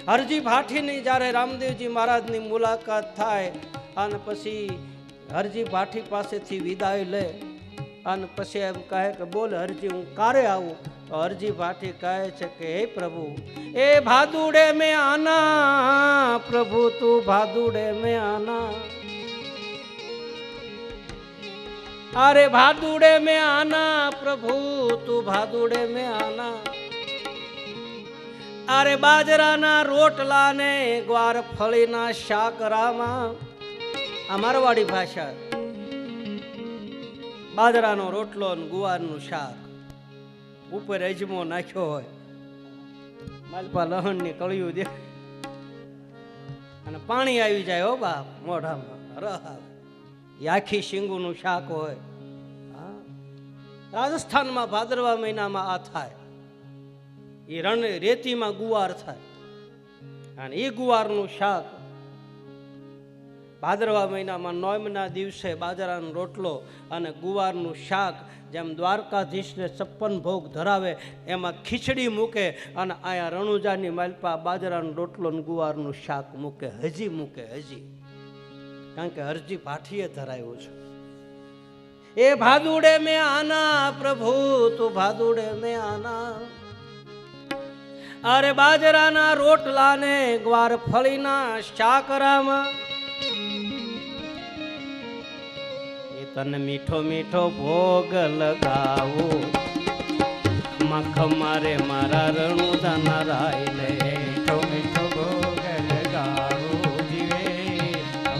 હરજી ભાઠીની જ્યારે રામદેવજી મહારાજની મુલાકાત થાય અને પછી હરજી ભાઠી પાસેથી વિદાય લે અને પછી એમ કહે કે બોલ હરજી હું કારે આવું? તો હરજી ભાઠી કહે છે કે હે પ્રભુ, એ ભાદુડે મેં આના, પ્રભુ તું ભાદુડે મેં આના. अरे भादुड़े में आना प्रभु तू भादुड़े में आना. अरे बाजराना रोटला ने ग्वार फळीना शाक रामा. આ મારવાડી ભાષા. બાજરાનો રોટલો ને ગુવારનું શાક, ઉપર અજમો નાખ્યો હોય, માલપા લહણની કળિયું દે અને પાણી આવી જાય હો બાપ મોઢામાં. રહ આવે. આખી શીંગુનું શાક હોય. રાજસ્થાનમાં ભાદરવા મહિનામાં આ થાય. એ રણ રેતીમાં ગુવાર થાય અને એ ગુવારનું શાક ભાદરવા મહિનામાં 9મના દિવસે બાજરાનો રોટલો અને ગુવારનું શાક. જેમ દ્વારકાધીશને 56 ભોગ ધરાવે એમાં ખીચડી મૂકે અને અહીંયા રણુજાની માલપા બાજરાનો રોટલો અને ગુવારનું શાક મૂકે. હજી મૂકે હજી, કારણ કે હરજી ભાઠીએ ધરાયું છે. એ ભાદુડે મેં આના પ્રભુ તું ભાદુડે મેં આના. અરે બાજરાના રોટલા ને ગ્વાર ફળીના શાકરામાં એ તને મીઠો મીઠો ભોગ લગાવો. મખ મારે મારા રણુદાના રાય ને મીઠો મીઠો ભોગ લગાવો જીવે.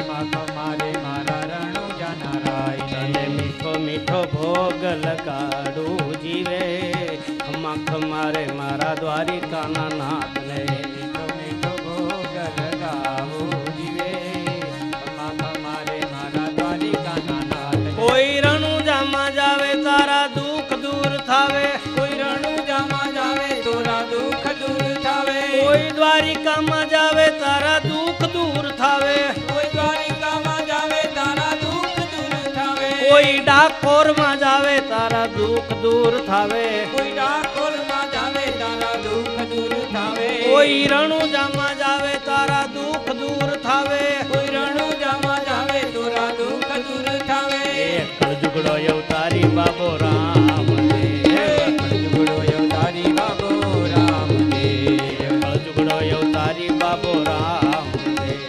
મખ મારે મારા રણુજાના રાય તને મીઠો મીઠો ભોગ લગાડું જીવે. મખ મારે મારા દ્વારિકાના નાથ ને મીઠો મીઠો ભોગ લગાવો જીવે. મખ મારે મારા દ્વારિકાના નાથ. કોઈ રણુજામાં જાવે તારા દુઃખ દૂર થાવે. કોઈ રણુજામાં જાવે તોરા દુઃખ દૂર થાવે. કોઈ દ્વારિકામાં જાવે તારા દુઃખ દૂર થાવે. કોઈ દ્વારિકામાં જાવે તારા દુઃખ દૂર થાવે. કોઈ ડાકોરમાં જાવે તારા દુઃખ દૂર થાવે. કોઈ ડાકોરમાં જાવે તારા દુઃખ દૂર થાવે. કોઈ રણુજામાં જાવે તારા દુઃખ દૂર થાવે. કોઈ રણુજામાં જાવે તોરા દુઃખ દૂર થાવે. કળજુગડો અવતારી બાબો રામ દેવ. કળજુગડો અવતારી બાબો રામ દેવ. કળજુગડો અવતારી બાબો રામ દેવ.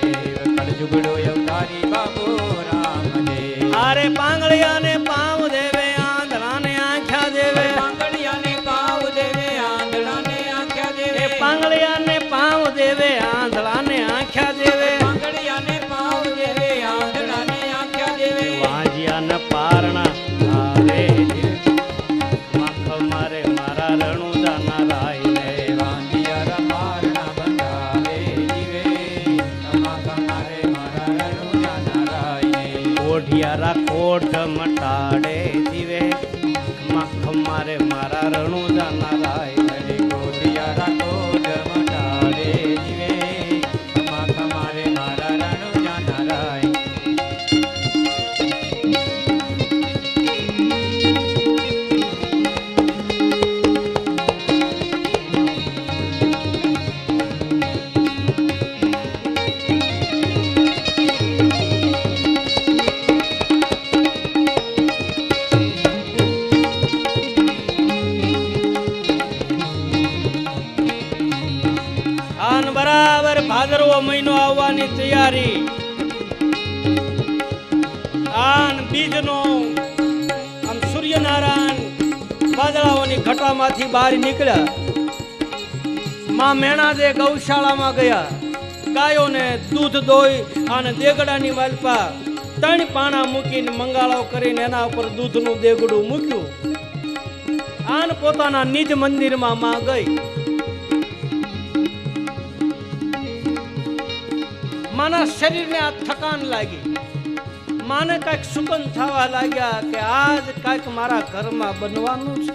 કળજુગડો અવતારી બાબો રામ દેવ. આરે પાંગળિયાને પાવ દેવે આંધળાને આંખ્યા દેવે. પાંગળિયાને પાવ દેવે આંધળાને આંખ્યા દેવે. પાંગળિયાને પાવ દેવે આંધળાને આંખ્યા દેવે. પાંગળિયાને પાવ દેવે આંધળાને આંખ્યા દેવે. વાંજિયાને પારણા આવે. મખ મારે મારા રણુદાના રાય ને વાંધિયા રમારણા બંધાવે જીવે. મખ મારે મારા ગોડિયારા કોઢ મટાડે જીવે મારે મારા રણુ જાનારાય હરે ગોડિયારા કોઢ મટાડે જીવે મારે મારા રણુ જાનારાય. બરાબર ભાદરવો મહિનો આવવાની તૈયારી. આન બીજનો આમ સૂર્યનારાયણ વાદળાઓની ઘટામાંથી બહાર નીકળ્યા. માં મેણાદે ગૌશાળામાં ગયા. ગાયોને દૂધ દોઈ અને દેગડાની માલપા 3 પાણા મૂકીને મંગાળો કરીને એના ઉપર દૂધનું દેગડું મૂક્યું. આન પોતાના નિજ મંદિરમાં માં ગઈ. માના શરીરને આ થકાન લાગી. માને કાંઈક સુકન થવા લાગ્યા કે આજ કાંઈક મારા ઘરમાં બનવાનું છે.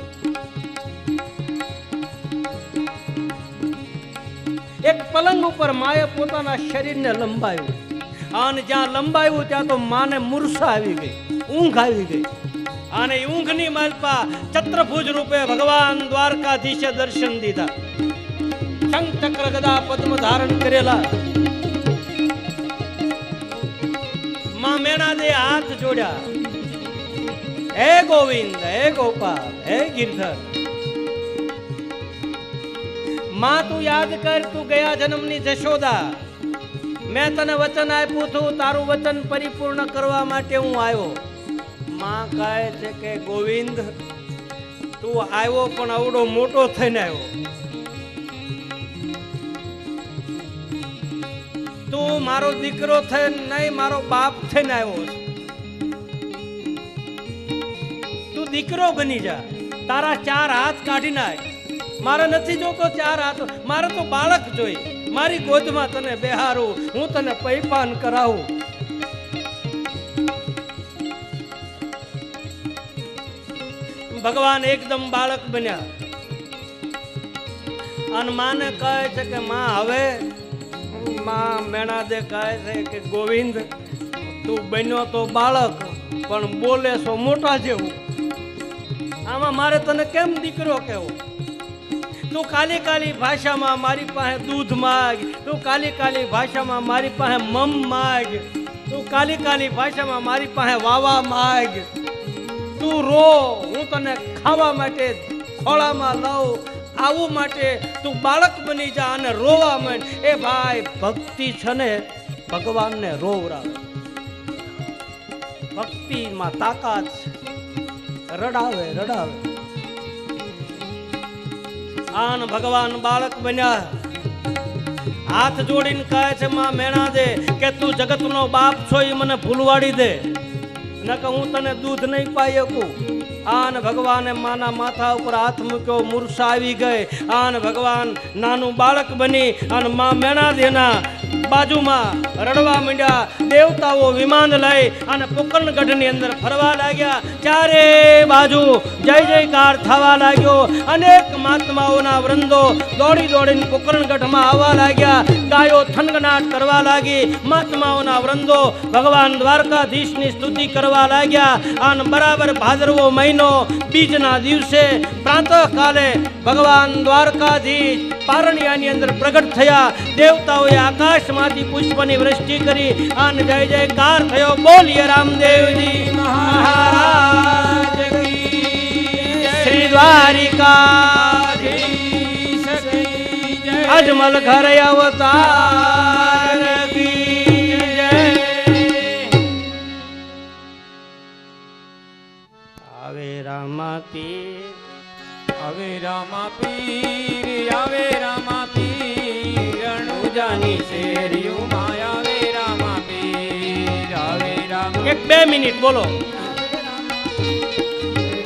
એક પલંગ ઉપર માએ પોતાના શરીરને લંબાવ્યું અને જ્યાં લંબાવ્યું ત્યાં તો માને મૂર્છા આવી ગઈ, ઊંઘ આવી ગઈ. અને ઊંઘની માલપા ચત્રભુજ રૂપે ભગવાન દ્વારકાધીશે દર્શન દીધા. શંખ ચક્ર ગદા પદ્મ ધારણ કરેલા. માં મેણાદે હાથ જોડ્યા. હે ગોવિંદ, હે ગોપાલ, હે ગિરધર. માં તું યાદ કર, તું ગયા જન્મની જશોદા. મેં તને વચન આપ્યું હતું, તારું વચન પરિપૂર્ણ કરવા માટે હું આવ્યો. માં કહે છે કે ગોવિંદ તું આવ્યો પણ આવડો મોટો થઈને આવ્યો. તું મારો દીકરો થઈને નહીં, મારો બાપ થઈને આવ્યો છે. તું દીકરો બની જા. તારા 4 હાથ કાઢી નાખ. મારે નથી જોતો 4 હાથ, મારે તો બાળક જોઈ. મારી ગોદમાં તને બેહારું, હું તને પૈપાન કરાવું. ભગવાન એકદમ બાળક બન્યા. અને માને કહે છે કે માં હવે માં મેણાદે કહે છે કે ગોવિંદ તું બન્યો તો બાળક પણ બોલે છો મોટા જેવું. આમાં મારે તને કેમ દીકરો કહેવો? તું કાલી કાલી ભાષામાં મારી પાસે દૂધ માગ, તું કાલી કાલી ભાષામાં મારી પાસે મમ માગ, તું કાલી કાલી ભાષામાં મારી પાસે વાવા માગ. તું રો, હું તને ખાવા માટે ખોળામાં લઉં. આવું માટે તું બાળક બની જા અને રોવા માંડ. એ ભાઈ ભક્તિ છે ને ભગવાનને રોવરાવે. ભક્તિમાં તાકાત છે. રડાવે રડાવે. આન ભગવાન બાળક બન્યા. હાથ જોડીને કહે છે માં મેણાદે કે તું જગતનો બાપ છો એ મને ભૂલવાડી દે, નકર હું તને દૂધ નહીં પાઈ શકું. આન ભગવાને માના માથા ઉપર હાથ મૂક્યો. મૂર્છા આવી ગઈ. આન ભગવાન નાનું બાળક બની અને માં મેણાદેના બાજુમાં રડવા માંડ્યા. દેવતાઓ વિમાન લઈ અને પોકરણગઢની અંદર ફરવા લાગ્યા. ચારે બાજુ જય જયકાર થવા લાગ્યો. અનેક મહાત્માઓના વૃંદો દોડી દોડીને પોકરણગઢમાં આવવા લાગ્યા. ગાયો થનગનાટ કરવા લાગી. મહાત્માઓના વૃંદો ભગવાન દ્વારકાધીશની સ્તુતિ કરવા લાગ્યા. અને બરાબર ભાદરવો મહિનો બીજના દિવસે પ્રાતઃ કાલે ભગવાન દ્વારકાધીશ પારણિયાની અંદર પ્રગટ થયા. દેવતાઓએ આકાશમાંથી પુષ્પની વૃષ્ટિ કરી અને જય જયકાર થયો. બોલીએ રામદેવજી મહારાજ કી જય. શ્રી દ્વારિકાધીશ કી જય. અજમલ ઘર અવતાર કી જય. આવે રામા પીર, આવે રામા પીર, આવે રામા પીર, રણુજાની શેરીઓમાં આવે રામા પીર, આવે રામા. 1-2 મિનિટ બોલો.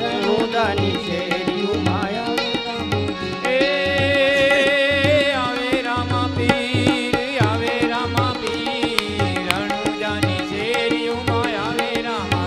રણુજાની શેરીઓમાં આવે રામા પીર, આવે રામા પીર, આવે રામા પીર, રણુજાની શેરીઓમાં આવે રામા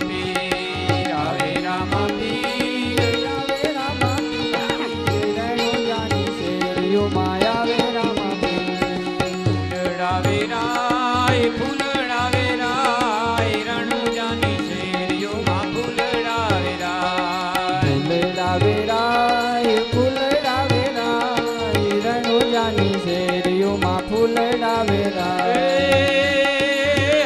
જાની શેરીઓમાં ફૂલડા વેરાય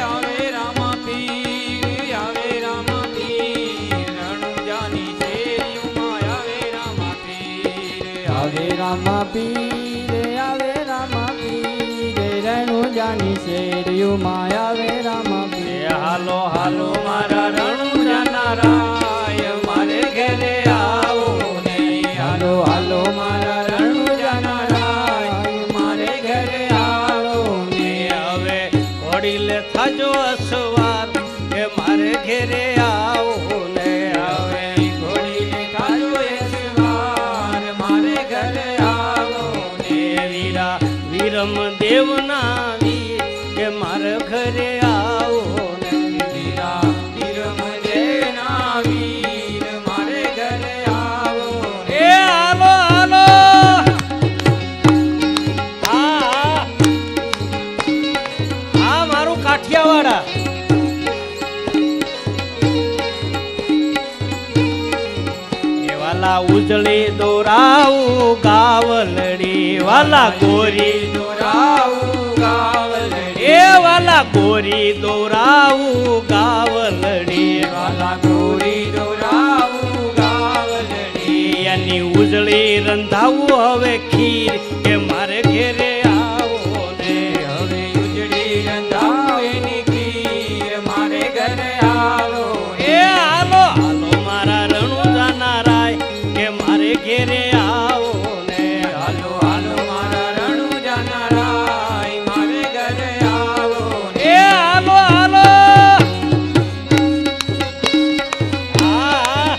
આવે રામા પીર આવે રામા પીર રણુજાની શેરીઓમાં આવે રામા પીર આવે રામા પીર આવે રામા પીર રણુજાની શેરીઓમાં આવે રામા પીર હાલો હાલો મારા રણુજાના રાય મારે ઘરે આવો ને હાલો હાલો મારા રણુજાના રાય મારે ઘરે આવો ને હવે ઘોડીલે થાજો અસવાર કે મારે ઘેરે આવો ને હવે ઘોડીને ખાજો એકવાર મારે ઘરે આવો ને વીરા વીરમ દેવના વીર કે મારે ઘરે આવો ને વીરા વીરમ દેના વીર મારે ઘરે આવો ને એ હાલો હાલો હા હા મારું કાઠિયાવાડા એ વાલા ઉજળી દોરાવું ગાવલડી વાલા ગોરી દોરાવું ગાવલડી એ વાલા ગોરી દોરાવું ગાવલડી વાલા ગોરી દોરાવું ગાવલડી એની ઉજળી રંધાવું હવે ખીર કે મારે ઘેરે આવો ને હવે ઉજળી રંધાવેની ખીર મારે ઘરે આવો એ હાલો હાલો મારા રણુજાના રાય કે મારે ઘેરે આવો ને હાલો હાલો મારા રણુજાના રાય મારે ઘરે આવો ને એ હાલો હાલો હા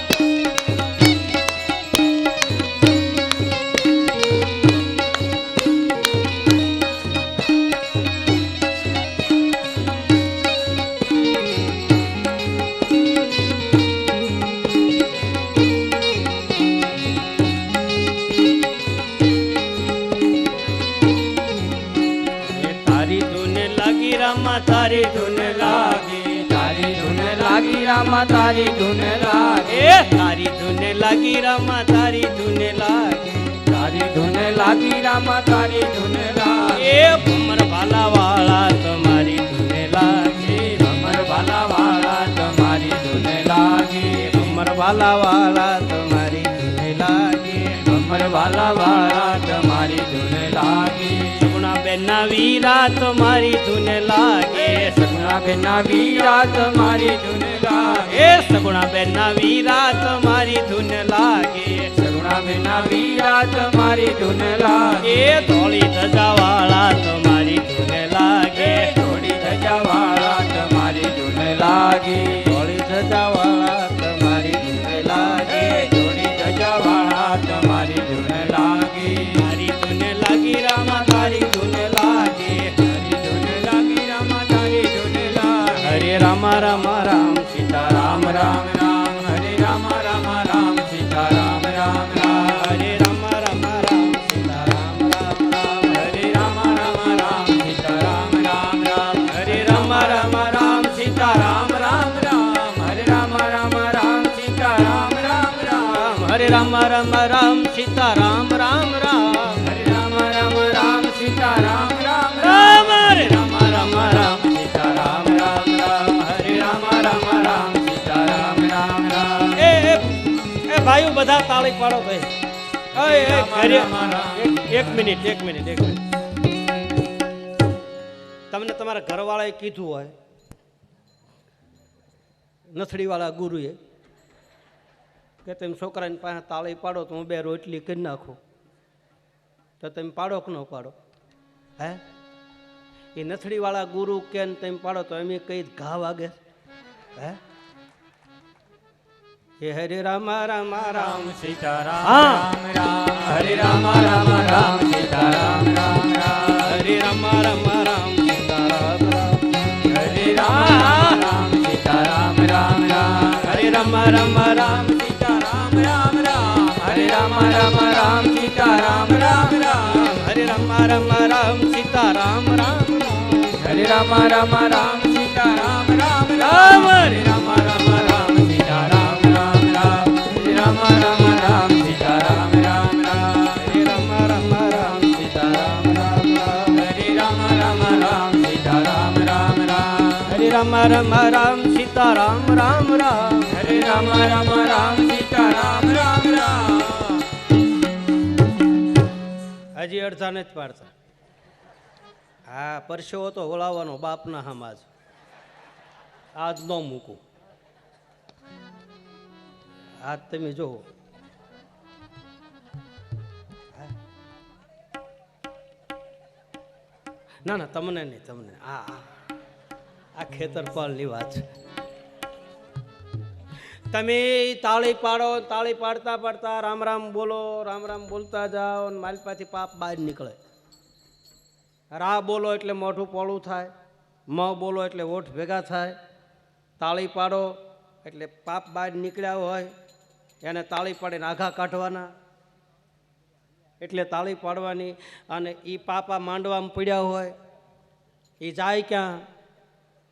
એ તારી ધૂન લાગી રામા તારી ધૂન લાગી તારી ધૂન લાગી રામા તારી ધૂન લાગે એ તારી ધૂન લાગી રામા તારી ધૂન લાગી તારી ધૂન લાગી રામા તારી ધૂન લાગે એ ભમર ભાલા વાળા તમારી ધૂન લાગી ભમર ભાલા વાળા તમારી ધૂન લાગે ભમર ભાલા વાળા તમારી ધૂન લાગી ભમર ભાલા વાળા તમારી ધૂન લાગે સગુણા બેનના વીરા તમારી ધૂન લાગે સગુણા બેના વીરા તમારી ધૂન લાગે એ સગુણા બેનના વીરા તમારી ધૂન લાગે સગુણા બેના વીરા તમારી ધૂન લાગે એ ધોળી ધજા વાળા તમારી ધૂન લાગે થોડી ધજા વાળા તમારી ધૂન લાગે ધોળી ધજા વાળા તમારી ધૂન લાગે થોડી ધજા વાળા તમારી ધૂન લાગે તારી ધૂન લાગી રામા તારી ધૂન લાગે તારી ધૂન લાગી રામા તારી ધૂન લાગે હરે રામા રામા રામ સીતા રામ રામ રામ હરે રામ રામ રામ સીતા રામ રામ રામ હરે રામા રામા રામ સીતા રામ રામ રામ હરે રામ રામ રામ સીતા રામ રામ રામ હરે રામા રામા રામ સીતા રામ રામ રામ હરે રામ રામ રામ સીતા રામ રામ રામ હરે રામા રામા રામ સીતા રામ રામ રામ હરે રામ રામ રામ સીતા રામ રામ રામ હરે રામા રામા રામ સીતા રામ રામ રામ હરે રામ રામ રામ સીતા રામ રામ રામ એ ભાઈઓ બધા તાળી પાડો ભાઈ ઘરે એક મિનિટ તમને તમારા ઘરવાળાએ કીધું હોય નથડીવાળા ગુરુએ કે તમે છોકરાની પાસે તાળી પાડો તો હું 2 રોટલી કરી નાખું તો તમે પાડો કે ન પાડો હે એ નથડીવાળા ગુરુ કે તમે પાડો તો એમ કઈ ઘા વાગે હે હે હરે રામા રામા રામ સીતા હા. રામ રામ હરે રામ રામ રામ સીતા રામ રામ રામ હરે રામા રામા રામ સીતા રામ રામ હરે રામ રામ સીતા રામ રામ રામ હરે રામા રામા રામ સીતા રામ રામ રામ હરે રામ રામ રામ સીતા રામ રામ રામ હરે રામા રામા રામ સીતા રામ રામ રામ હરે રામ રામ રામ સીતા રામ રામ રામ હરે રામ રામ રામ સીતા રામ રામ રામ હરે રામ રામ રામ સીતા રામ રામ રામ હરે રામા રામા રામ સીતા રામ રામ રામ રામ સીતા રામ રામ રામ. હરે રામ રામ રામ સીતા રામ રામ રામ. હજી અડધા નથી પાડતા. હા, પરસેવો તો ઓલાવાનો બાપના હામાં જ. આજ ન મૂકું. આજ તમે જોવો. ના ના, તમને નહીં, તમને. આ ખેતરપાલની વાત છે. તમે તાળી પાડો, તાળી પાડતા પાડતા રામ રામ બોલો, રામ રામ બોલતા જાઓ, માલપાથી પાપ બહાર નીકળે. રા બોલો એટલે મોઢું પોળું થાય, મ બોલો એટલે ઓઠ ભેગા થાય. તાળી પાડો એટલે પાપ બહાર નીકળ્યા હોય એને તાળી પાડીને આઘા કાઢવાના, એટલે તાળી પાડવાની. અને એ પાપા માંડવામાં પડ્યા હોય એ જાય ક્યાં?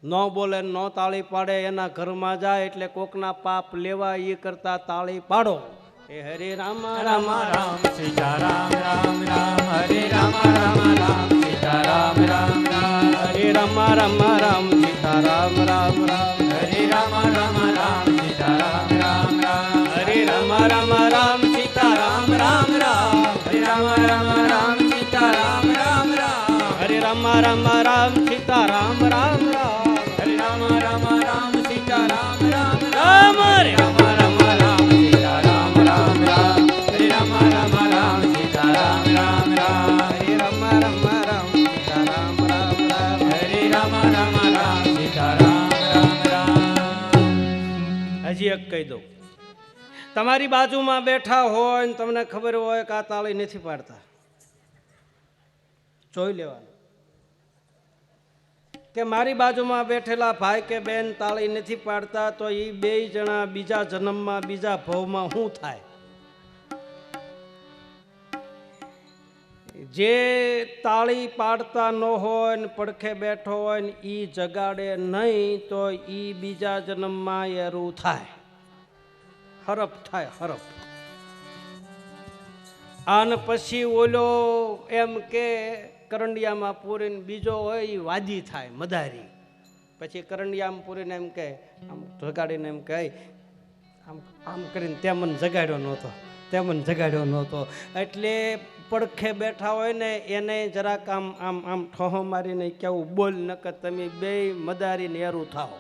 ન બોલે, ન તાળી પાડે, એના ઘરમાં જાય એટલે કોકના પાપ લેવા એ કરતા તાળી પાડો. એ હરે રામ રામ રામ સીતા રામ રામ રામ. હરે રામ રામ રામ સીતા રામ રામ રામ. હરે રામ રામ રામ સીતા રામ રામ રામ. હરે રામ રામ રામ સીતા રામ રામ રામ. હરે રામ રામ રામ સીતા રામ રામ રામ. હરે રામ રામ રામ સીતા રામ રામ રામ. હરે રામ રામ રામ સીતા રામ રામ રામ. હરે રામ રામ રામ સીતા રામ રામ રામ રામ. રે રામ રામ રામ સીતા રામ રામ રામ. હરે રામ રામ રામ સીતા રામ રામ રામ. હરે રામ રામ રામ સીતા રામ રામ રામ. હરે રામ રામ રામ સીતા રામ રામ રામ. હજી એક કહી દઉં. તમારી બાજુમાં બેઠા હોય ને તમને ખબર હોય કે આ તાળી નથી પાડતા, જોઈ લેવાનું કે મારી બાજુમાં બેઠેલા ભાઈ કે બેન તાળી નથી પાડતા, તો એ બે જણા બીજા જન્મમાં બીજા ભવમાં શું થાય? જે તાળી પાડતા ન હોય ને પડખે બેઠો હોય ને એ જગાડે નહીં તો એ બીજા જન્મમાં એરું થાય, હરફ થાય, હરફ. અને પછી ઓલો એમ કે કરંડિયામાં પૂરીને બીજો હોય એ વાદી થાય, મદારી. પછી કરંડિયામાં પૂરીને એમ કે આમ જગાડીને એમ કહે આમ આમ કરીને તે મને જગાડ્યો નહોતો, તે મને જગાડ્યો નહોતો. એટલે પડખે બેઠા હોય ને એને જરાક આમ આમ આમ ઠોહો મારીને કેવું બોલ, નકર તમે બે મદારીને એરું થાવ.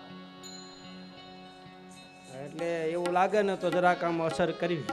એટલે એવું લાગે ને તો જરાક આમ અસર કરવી.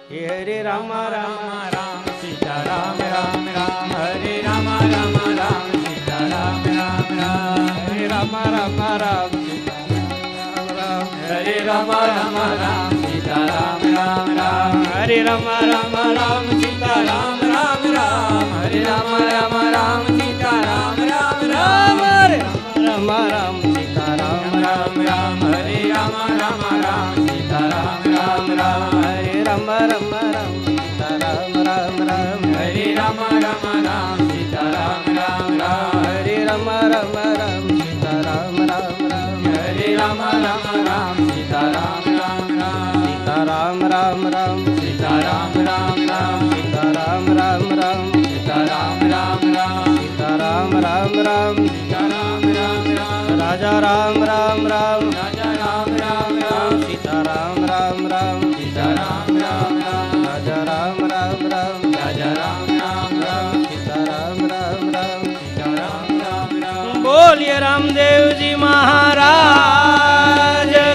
હે હરે રામ રામ રામ સીતા રામ રામ રામ. હરે રામ રામ રામ સીતા રામ રામ રામ. હરે રામ રામ રામ સીતા રામ રામ. હરે રામ રામ રામ સીતા રામ રામ રામ. હરે રામ રામ રામ સીતા રામ રામ રામ. હરે રામ રામ રામ સીતા રામ રામ રામ રામ. રે રામ રામ સીતા રામ રામ રામ રામ. હરે રામ રામ રામ સીતા રામ રામ રામ. હરે રામ રામ રામ સીતા રામ રામ રામ. હરે રામ રામ રામ સીતા રામ રામ રામ. હરે રામ રામ રામ સીતા રામ રામ રામ. હરે રામ રામ રામ સીતા રામ રામ રામ. સીતા રામ રામ રામ સીતા રામ રામ રામ. સીતા રામ રામ રામ. સીતા રામ રામ રામ. સીતા રામ રામ રામ. સીતા રામ રામ રામ. રાજા રામ રામ રામ. રાજા રામ રામ રામ. સીતા રામ રામ રામ. સીતા રામ રામ રામ. રાજા રામ રામ રામ. રાજા રામ રામ રામ. સીતા રામ રામ રામ. સીતા રામ રામ રામ. બોલીએ રામદેવજી મહારાજ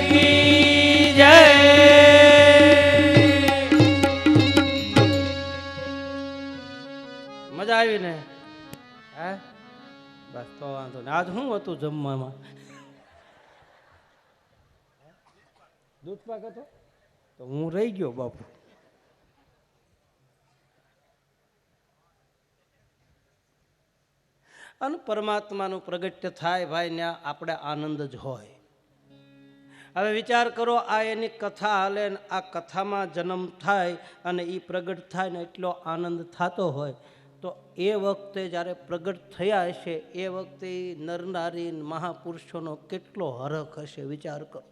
કી જય. મજા આવી ને? હે બસ તો વાંધો ને. આજ શું હતું જમવામાં? દૂધ પાક હતો તો હું રહી ગયો બાપુ. અને પરમાત્માનું પ્રગટ્ય થાય ભાઈ ને આપણે આનંદ જ હોય. હવે વિચાર કરો, આ એની કથા હાલે ને આ કથામાં જન્મ થાય અને એ પ્રગટ થાય ને એટલો આનંદ થતો હોય, તો એ વખતે જ્યારે પ્રગટ થયા હશે એ વખતે નરનારી મહાપુરુષોનો કેટલો હરખ હશે વિચાર કરો.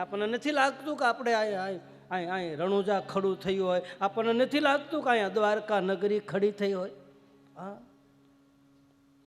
આપણને નથી લાગતું કે આપણે અહીં રણુજા ખડું થયું હોય? આપણને નથી લાગતું કે અહીંયા દ્વારકા નગરી ખડી થઈ હોય? હા,